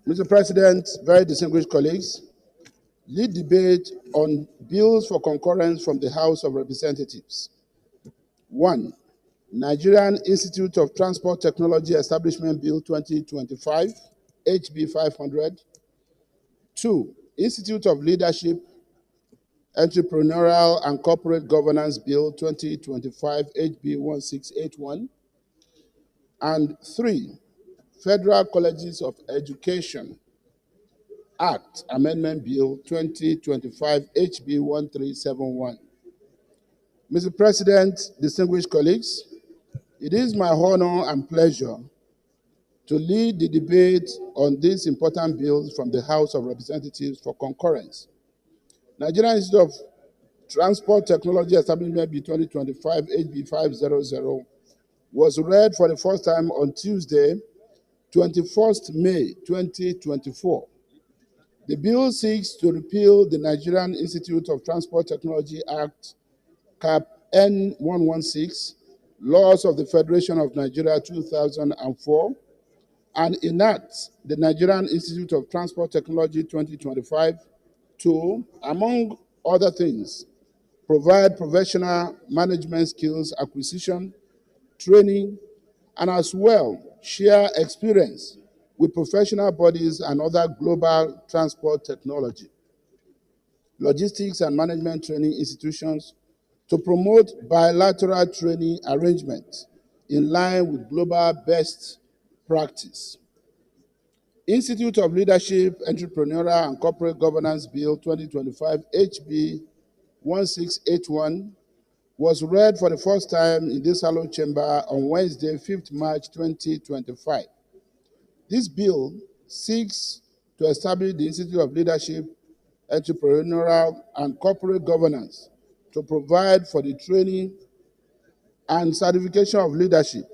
S6: Mr. President, very distinguished colleagues, lead debate on bills for concurrence from the House of Representatives. 1. Nigerian Institute of Transport Technology Establishment Bill 2025, HB 500. 2. Institute of Leadership, Entrepreneurial and Corporate Governance Bill 2025, HB 1681. And 3. Federal Colleges of Education Act Amendment Bill 2025, HB 1371. Mr. President, distinguished colleagues, it is my honor and pleasure to lead the debate on these important bills from the House of Representatives for concurrence. Nigerian Institute of Transport Technology Establishment Bill 2025, HB 500, was read for the first time on Tuesday, 21st May 2024. The bill seeks to repeal the Nigerian Institute of Transport Technology Act, Cap N116, Laws of the Federation of Nigeria 2004, and enacts the Nigerian Institute of Transport Technology 2025 to, among other things, provide professional management skills acquisition, training, and as well share experience with professional bodies and other global transport technology, logistics and management training institutions to promote bilateral training arrangements in line with global best practice. Institute of Leadership, Entrepreneurial and Corporate Governance Bill 2025, HB 1681, was read for the first time in this hallowed chamber on Wednesday, 5th March 2025. This bill seeks to establish the Institute of Leadership, Entrepreneurial and Corporate Governance to provide for the training and certification of leadership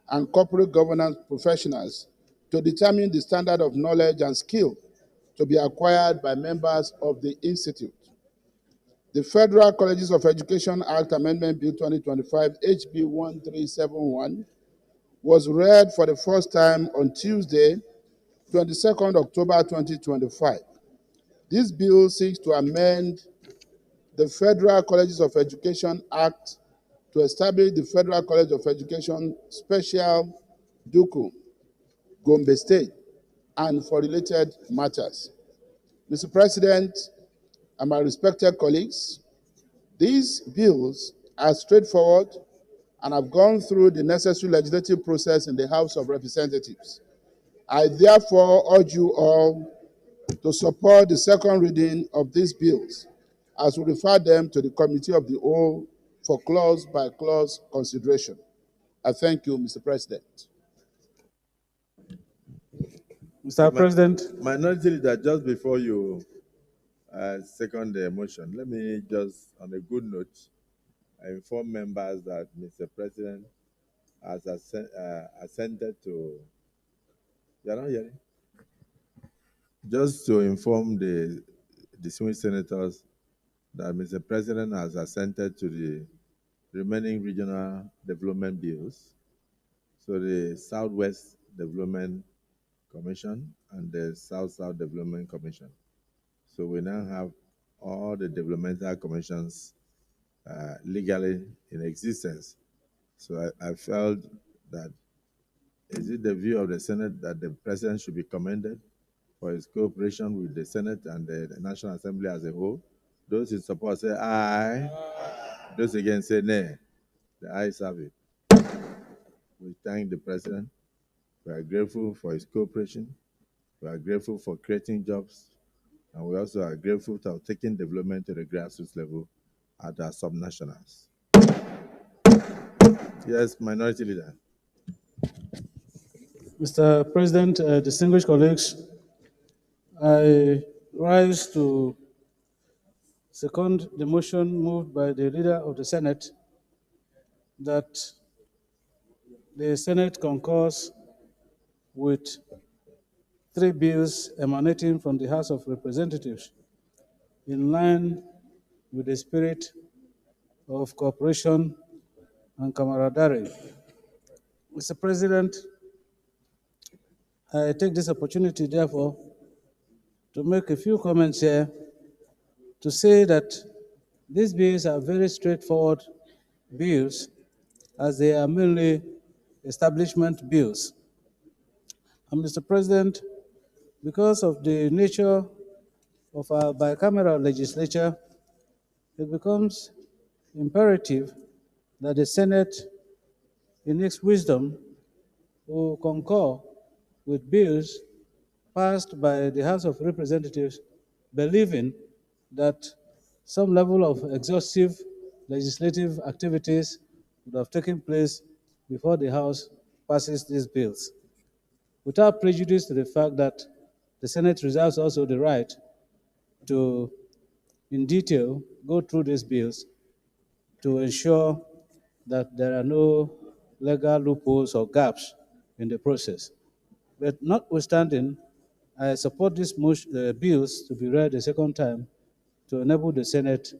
S6: and corporate governance professionals to determine the standard of knowledge and skill to be acquired by members of the Institute. The Federal Colleges of Education Act Amendment Bill 2025, HB 1371, was read for the first time on Tuesday, 22nd October 2025. This bill seeks to amend the Federal Colleges of Education Act to establish the Federal College of Education Special Duku, Gombe State, and for related matters. Mr. President and my respected colleagues, these bills are straightforward and have gone through the necessary legislative process in the House of Representatives. I therefore urge you all to support the second reading of these bills as we refer them to the Committee of the Whole for clause-by-clause consideration. I thank you, Mr. President.
S10: Mr. President.
S1: Minority Leader, just before you second the motion, let me just, on a good note, inform members that Mr. President has assented to. You are not hearing? Just to inform the distinguished senators that Mr. President has assented to the remaining regional development bills. So the Southwest Development Commission and the South-South Development Commission. So we now have all the developmental commissions legally in existence. So I felt that is it the view of the Senate that the President should be commended for his cooperation with the Senate and the National Assembly as a whole? Those in support say aye. Those against say nay. The ayes have it. We thank the President. We are grateful for his cooperation. We are grateful for creating jobs. And we also are grateful for taking development to the grassroots level at our subnationals. Yes, Minority Leader.
S10: Mr. President, distinguished colleagues, I rise to second the motion moved by the Leader of the Senate that the Senate concurs with 3 bills emanating from the House of Representatives in line with the spirit of cooperation and camaraderie. Mr. President, I take this opportunity, therefore, to make a few comments here to say that these bills are very straightforward bills, as they are mainly establishment bills. And Mr. President, because of the nature of our bicameral legislature, it becomes imperative that the Senate, in its wisdom, will concur with bills passed by the House of Representatives, believing that some level of exhaustive legislative activities would have taken place before the House passes these bills, without prejudice to the fact that the Senate reserves also the right to, in detail, go through these bills to ensure that there are no legal loopholes or gaps in the process. But notwithstanding, I support these bills to be read a second time to enable the Senate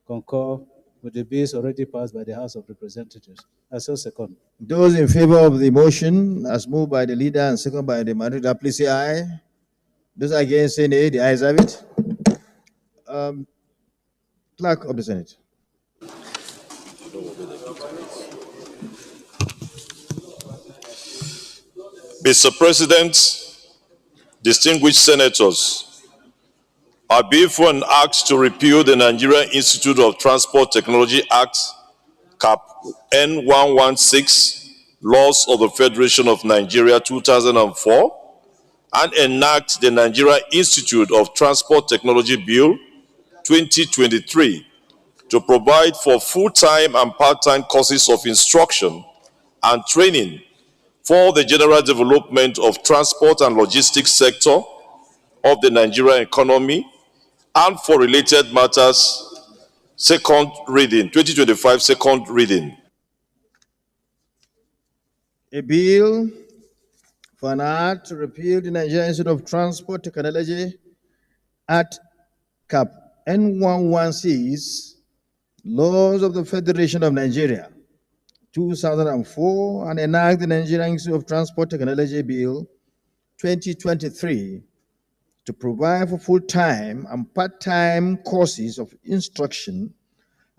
S10: concur with the bills already passed by the House of Representatives. I so second.
S16: Those in favor of the motion as moved by the leader and second by the minority, please say aye. Those against say nay. The ayes have it. Clerk of the Senate.
S17: Mr. President, distinguished senators, I be for an act to repeal the Nigerian Institute of Transport Technology Act, Cap N116, Laws of the Federation of Nigeria 2004, and enact the Nigerian Institute of Transport Technology Bill 2023 to provide for full-time and part-time courses of instruction and training for the general development of transport and logistics sector of the Nigerian economy and for related matters. Second reading, 2025 second reading.
S16: A bill for an act to repeal the Nigerian Institute of Transport Technology Act, Cap N116, Laws of the Federation of Nigeria 2004, and enact the Nigerian Institute of Transport Technology Bill 2023 to provide for full-time and part-time courses of instruction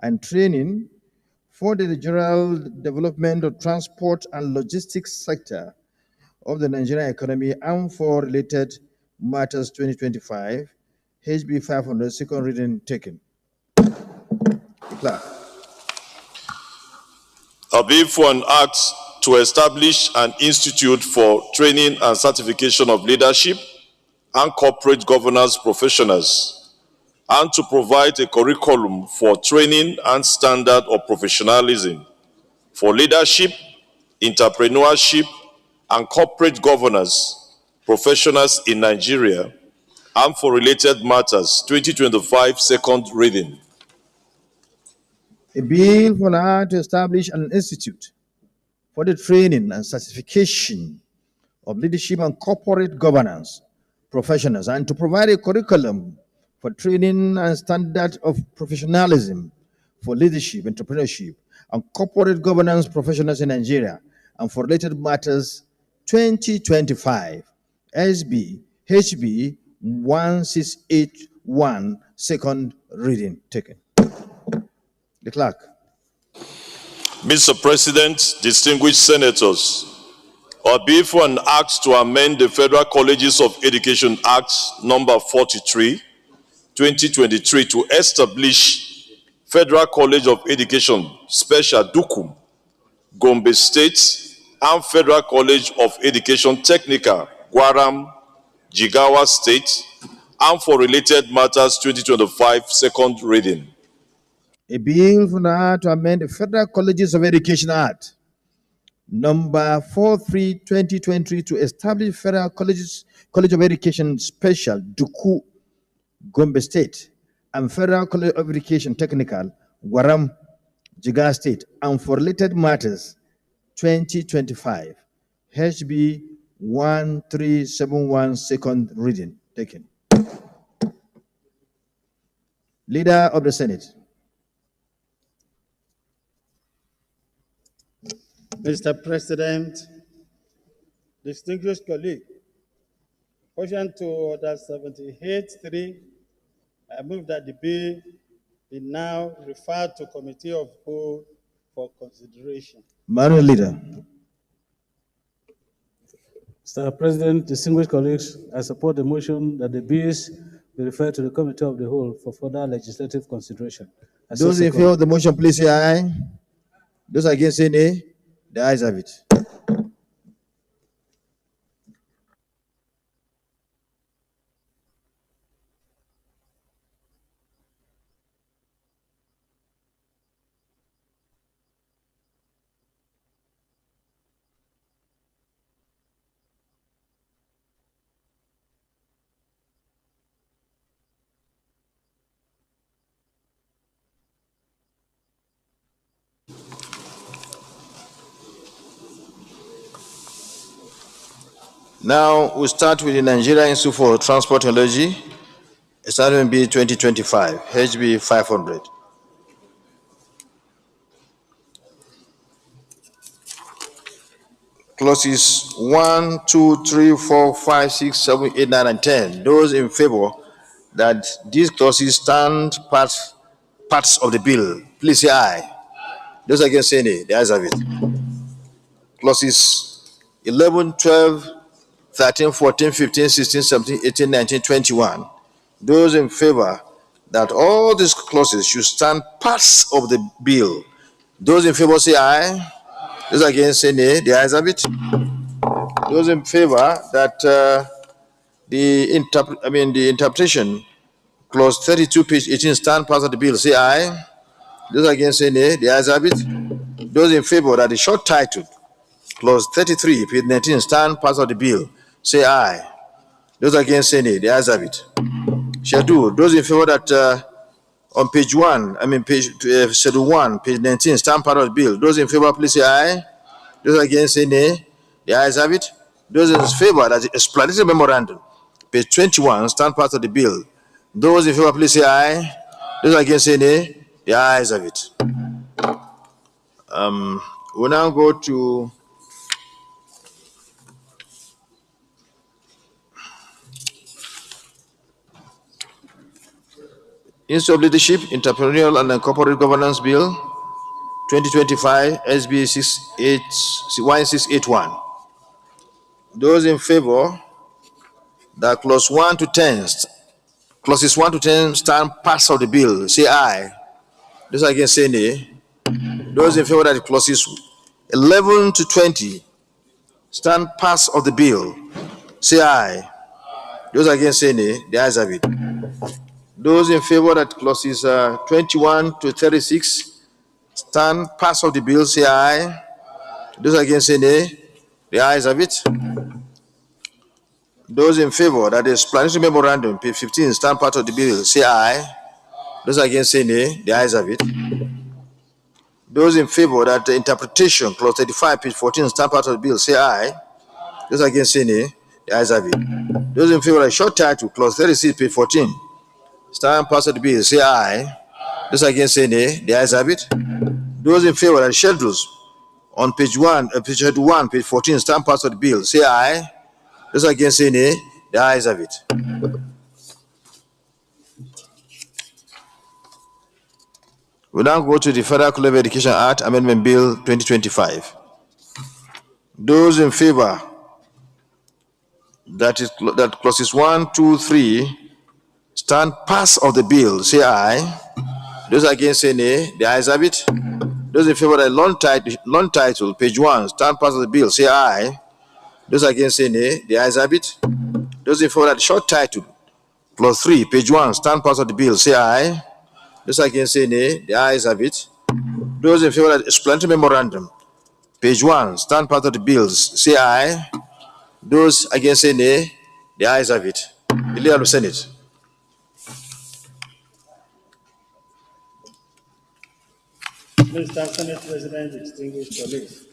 S16: and training for the general development of transport and logistics sector of the Nigerian economy and for related matters 2025, HB 500, second reading taken. Clerk.
S17: A bill for an act to establish an institute for training and certification of leadership and corporate governance professionals, and to provide a curriculum for training and standard of professionalism for leadership, entrepreneurship, and corporate governance professionals in Nigeria, and for related matters, 2025 second reading.
S16: A bill for an act to establish an institute for the training and certification of leadership and corporate governance professionals, and to provide a curriculum for training and standard of professionalism for leadership, entrepreneurship, and corporate governance professionals in Nigeria, and for related matters 2025, SB HB 1681, second reading taken. The clerk.
S17: Mr. President, distinguished senators, I bill for an act to amend the Federal Colleges of Education Act number 43, 2023 to establish Federal College of Education, Special Dukum, Gombe State, and Federal College of Education Technical, Gwaram, Jigawa State, and for related matters 2025 second reading.
S16: A bill to amend the Federal Colleges of Education Act, number 43/2023, to establish Federal College of Education Special, Duku, Gombe State, and Federal College of Education Technical, Gwaram, Jigawa State, and for related matters 2025, HB 1371, second reading. Taken. Leader of the Senate.
S15: Mr. President, distinguished colleague, pursuant to Order 78.3, I move that the bill be now referred to Committee of Whole for consideration.
S16: Manuel Leader.
S10: Mr. President, distinguished colleagues, I support the motion that the bills be referred to the Committee of the Whole for further legislative consideration.
S16: Those in favor of the motion, please say aye. Those against, say nay. The ayes have it. Now we start with the Nigeria Institute for Transport Technology, Establishment Bill 2025, HB 500. Clauses 1, 2, 3, 4, 5, 6, 7, 8, 9, and 10. Those in favor that these clauses stand parts of the bill, please say aye. Those against, say nay. The ayes have it. Clauses 11, 12, 13, 14, 15, 16, 17, 18, 19, 21. Those in favor that all these clauses should stand parts of the bill. Those in favor say aye. Those against say nay. The ayes have it. Those in favor that the interpretation, clause 32, page 18, stand parts of the bill, say aye. Those against say nay. The ayes have it. Those in favor that the short title, clause 33, page 19, stand parts of the bill, say aye. Those against say nay. The ayes have it. Schedule. Those in favor that on page 1, schedule 1, page 19, stand part of the bill. Those in favor, please say aye. Those against say nay. The ayes have it. Those in favor that the explanatory memorandum, page 21, stand part of the bill. Those in favor, please say aye. Those against say nay. The ayes have it. We'll now go to Institute of Leadership, Entrepreneurial and Corporate Governance Bill 2025, SB 1681. Those in favor that clauses 1 to 10 stand parts of the bill, say aye. Those against say nay. Those in favor that clauses 11 to 20 stand parts of the bill, say aye. Those against say nay. The ayes have it. Those in favor that clauses 21 to 36 stand parts of the bill, say aye. Those against say nay. The ayes have it. Those in favor that the explanatory memorandum, page 15, stand part of the bill, say aye. Those against say nay. The ayes have it. Those in favor that the interpretation, clause 35, page 14, stand part of the bill, say aye. Those against say nay. The ayes have it. Those in favor of short title, clause 36, page 14, stand part of the bill, say aye. Those against say nay. The ayes have it. Those in favor that schedules on page 1, page 14, stand part of the bill, say aye. Those against say nay. The ayes have it. We now go to the Federal College of Education Act Amendment Bill 2025. Those in favor that clauses 1, 2, 3 stand pass of the bill, say aye. Those against say nay. The ayes have it. Those in favor of the long title, page 1, stand part of the bill, say aye. Those against say nay. The ayes have it. Those in favor of the short title, clause 3, page 1, stand part of the bill, say aye. Those against say nay. The ayes have it. Those in favor of the explanatory memorandum, page 1, stand part of the bills, say aye. Those against say nay. The ayes have it. The leader of the Senate.
S15: Mr. Senate President, distinguished colleagues,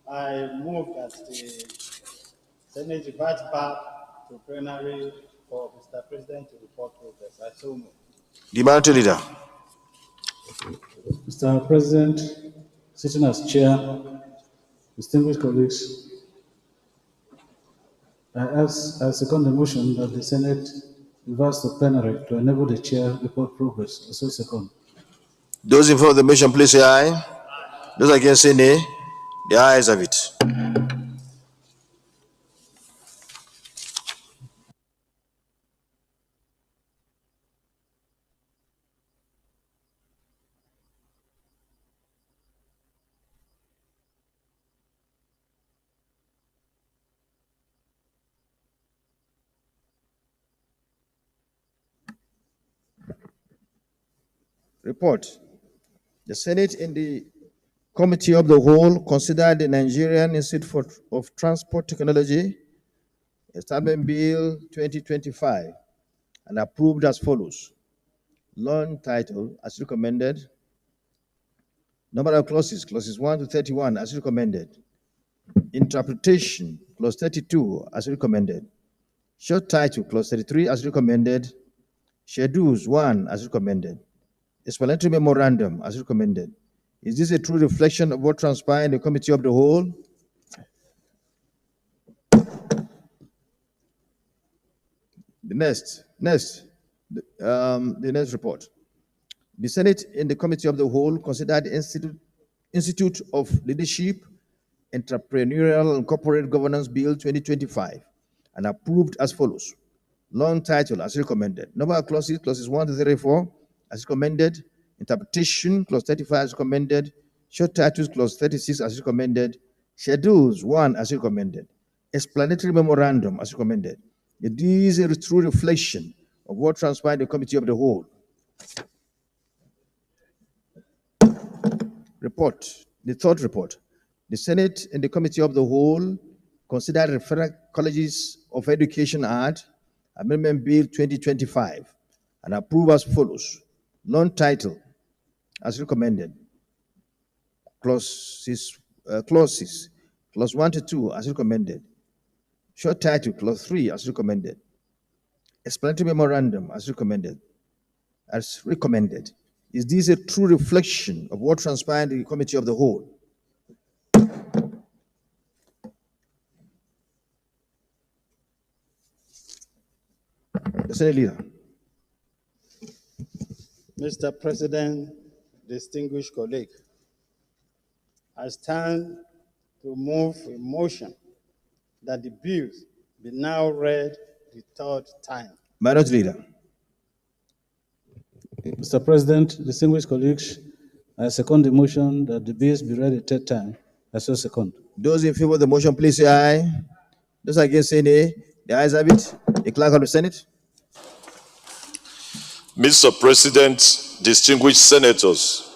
S15: I move that the Senate revert back to plenary for Mr. President to report progress. I so move.
S16: The minority leader.
S10: Mr. President, sitting as chair, distinguished colleagues, I second the motion that the Senate reverse to plenary to enable the chair report progress. I so second.
S16: Those in favor of the motion, please say aye. Those against say nay. The ayes have it. Report. The Senate in the Committee of the Whole considered the Nigerian Institute of Transport Technology Establishment Bill 2025 and approved as follows. Long title as recommended. Number of clauses, clauses 1 to 31 as recommended. Interpretation, clause 32 as recommended. Short title, clause 33 as recommended. Schedules 1 as recommended. Explanatory memorandum as recommended. Is this a true reflection of what transpired in the Committee of the Whole? The next report. The Senate in the Committee of the Whole considered the Institute of Leadership, Entrepreneurial and Corporate Governance Bill 2025 and approved as follows. Long title as recommended. Number of clauses, clauses 1 to 34 as recommended. Interpretation, clause 35 as recommended. Short titles, clause 36 as recommended. Schedules 1 as recommended. Explanatory memorandum as recommended. It is a true reflection of what transpired in the Committee of the Whole. Report. The third report. The Senate and the Committee of the Whole considered the Federal Colleges of Education Act, Amendment Bill 2025, and approved as follows. Long title as recommended. Clauses, clause 1 to 2 as recommended. Short title, clause 3 as recommended. Explanatory memorandum as recommended. Is this a true reflection of what transpired in the Committee of the Whole? The Senate leader.
S15: Mr. President, distinguished colleague, I stand to move a motion that the bills be now read the third time.
S16: Minority leader.
S10: Mr. President, distinguished colleagues, I second the motion that the bills be read a third time. I so second.
S16: Those in favor of the motion, please say aye. Those against say nay. The ayes have it. The clerk of the Senate.
S17: Mr. President, distinguished senators,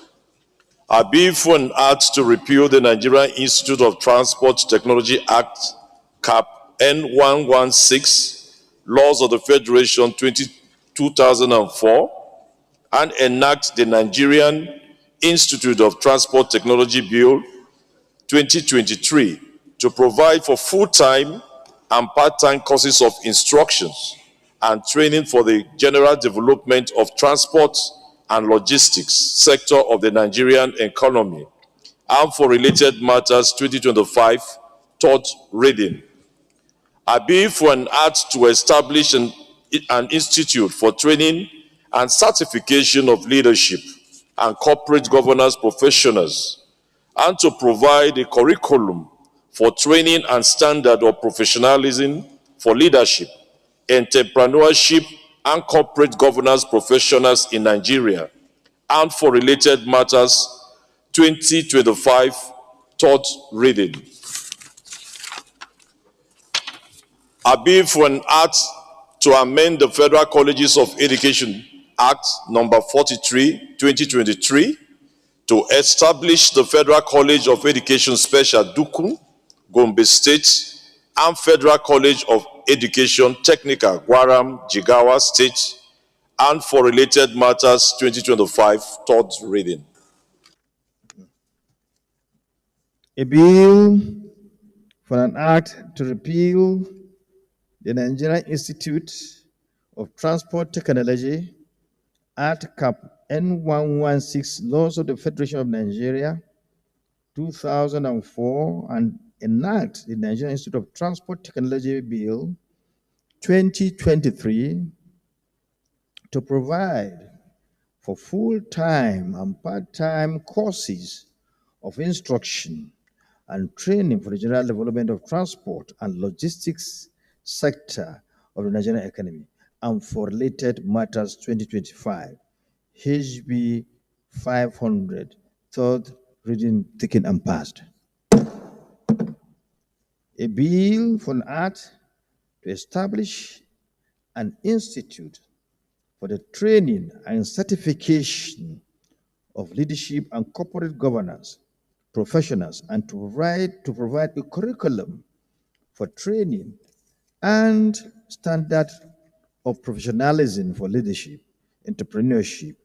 S17: I bill for an act to repeal the Nigerian Institute of Transport Technology Act, Cap N116, Laws of the Federation 2004, and enact the Nigerian Institute of Transport Technology Bill 2023 to provide for full-time and part-time courses of instructions and training for the general development of transport and logistics sector of the Nigerian economy, and for related matters 2025, third reading. I bill for an act to establish an institute for training and certification of leadership and corporate governance professionals, and to provide a curriculum for training and standard of professionalism for leadership, entrepreneurship, and corporate governance professionals in Nigeria, and for related matters 2025, third reading. A bill for an act to amend the Federal Colleges of Education Act number 43, 2023 to establish the Federal College of Education Special Duku, Gombe State, and Federal College of Education Technical, Gwaram, Jigawa State, and for related matters 2025, third reading.
S16: A bill for an act to repeal the Nigerian Institute of Transport Technology Act Cap N116 Laws of the Federation of Nigeria 2004 and enact the Nigerian Institute of Transport Technology Bill 2023 to provide for full-time and part-time courses of instruction and training for the general development of transport and logistics sector of the Nigerian economy and for related matters 2025, HB 500, third reading taken and passed. A bill for an act to establish an institute for the training and certification of leadership and corporate governance professionals and to provide a curriculum for training and standard of professionalism for leadership, entrepreneurship,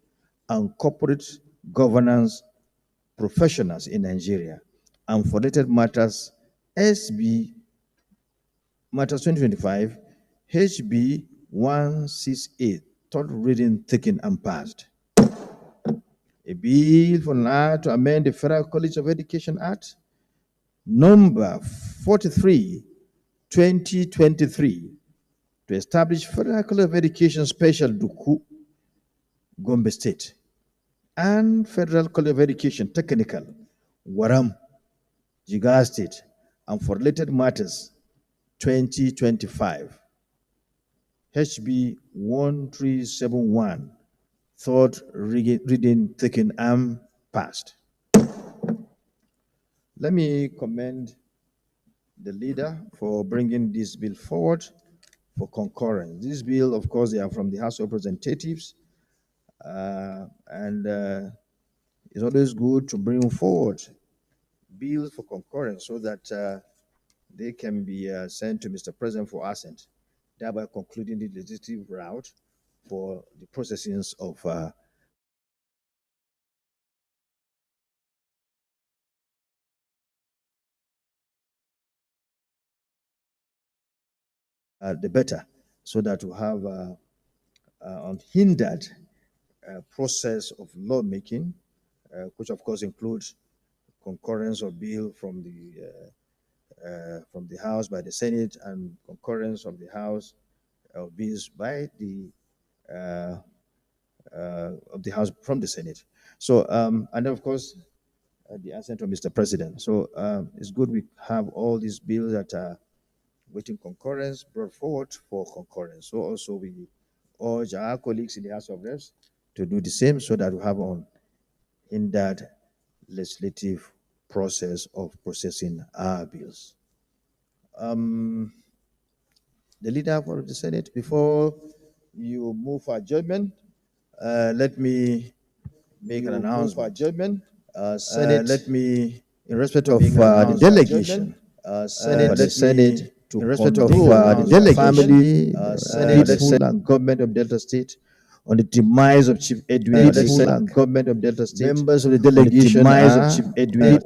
S16: and corporate governance professionals in Nigeria, and for related matters, SB Matters 2025, HB 168, third reading taken and passed. A bill for an act to amend the Federal College of Education Act, number 43, 2023, to establish Federal College of Education Special Duku, Gombe State, and Federal College of Education Technical, Waram, Jigawa State, and for related matters, 2025, HB 1371, third reading taken and passed. Let me commend the leader for bringing this bill forward for concurrence. This bill, of course, they are from the House of Representatives, and it's always good to bring forward bills for concurrence so that they can be sent to Mr. President for assent, thereby concluding the legislative route for the processings of the better, so that we have unhindered process of lawmaking, which of course includes concurrence of bill from the House by the Senate and concurrence of the House of bills by the of the House from the Senate. So and of course the assent of Mr. President. So it's good we have all these bills that are waiting concurrence brought forward for concurrence. So also we urge our colleagues in the House of Reps to do the same so that we have on in that legislative process of processing our bills. The leader of the Senate, before you move for adjournment, let me make an announcement for adjournment. Senate, let me, in respect of the delegation, Senate, the Senate, in respect of the delegation, people and government of Delta State, on the demise of Chief Edwin, people and government of Delta State, members of the delegation, demise of Chief Edwin.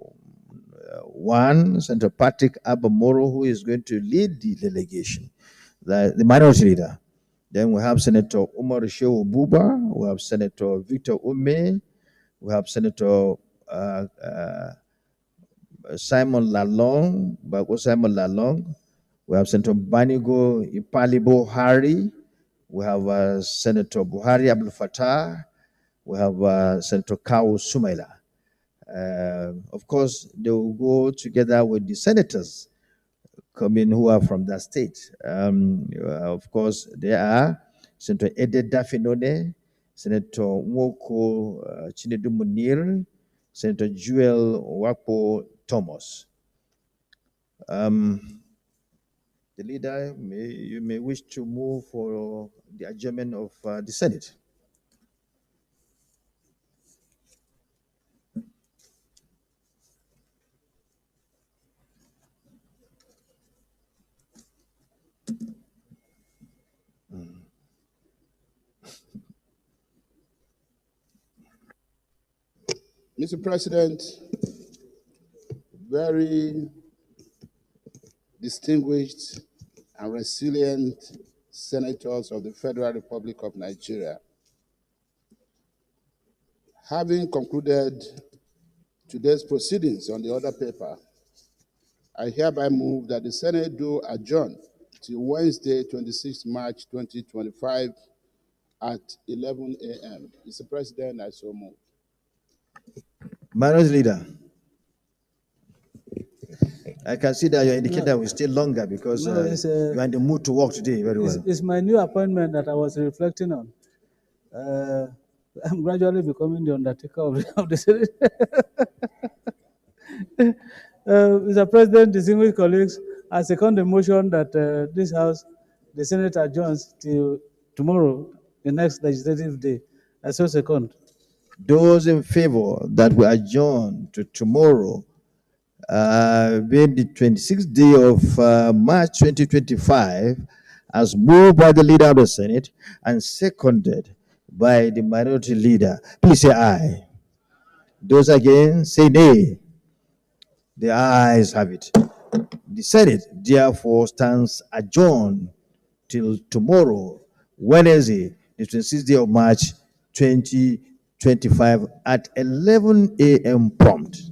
S16: One, Senator Patrick Abamoro, who is going to lead the delegation, the minority leader. Then we have Senator Umar Shehu Buba, we have Senator Victor Ume, we have Senator Simon Lalong, Bago Simon Lalong, we have Senator Banigo Ipalibo Hari, we have Senator Buhari Abdul Fattah, we have Senator Kau Sumaila. Of course, they will go together with the senators coming who are from that state. Of course, there are Senator Ede Dafinone, Senator Nwoko Chinedu Munir, Senator Joel Wakpo Thomas. The leader, you may wish to move for the adjournment of the Senate.
S6: Mr. President, very distinguished and resilient senators of the Federal Republic of Nigeria, having concluded today's proceedings on the other paper, I hereby move that the Senate do adjourn till Wednesday, 26 March 2025 at 11 a.m. Mr. President, I so move.
S16: Minority Leader. I can see that your indicator will stay longer because you're in the mood to work today very well.
S10: It's my new appointment that I was reflecting on. I'm gradually becoming the undertaker of the Senate. Mr. President, distinguished colleagues, I second the motion that this House, the Senate adjourns till tomorrow, the next legislative day. I so second.
S16: Those in favor that we adjourn to tomorrow, being the 26th day of March 2025, as moved by the leader of the Senate and seconded by the minority leader, please say aye. Those again, say nay. The ayes have it. The Senate therefore stands adjourned till tomorrow, Wednesday, the 26th day of March 2025 at 11 a.m. prompt.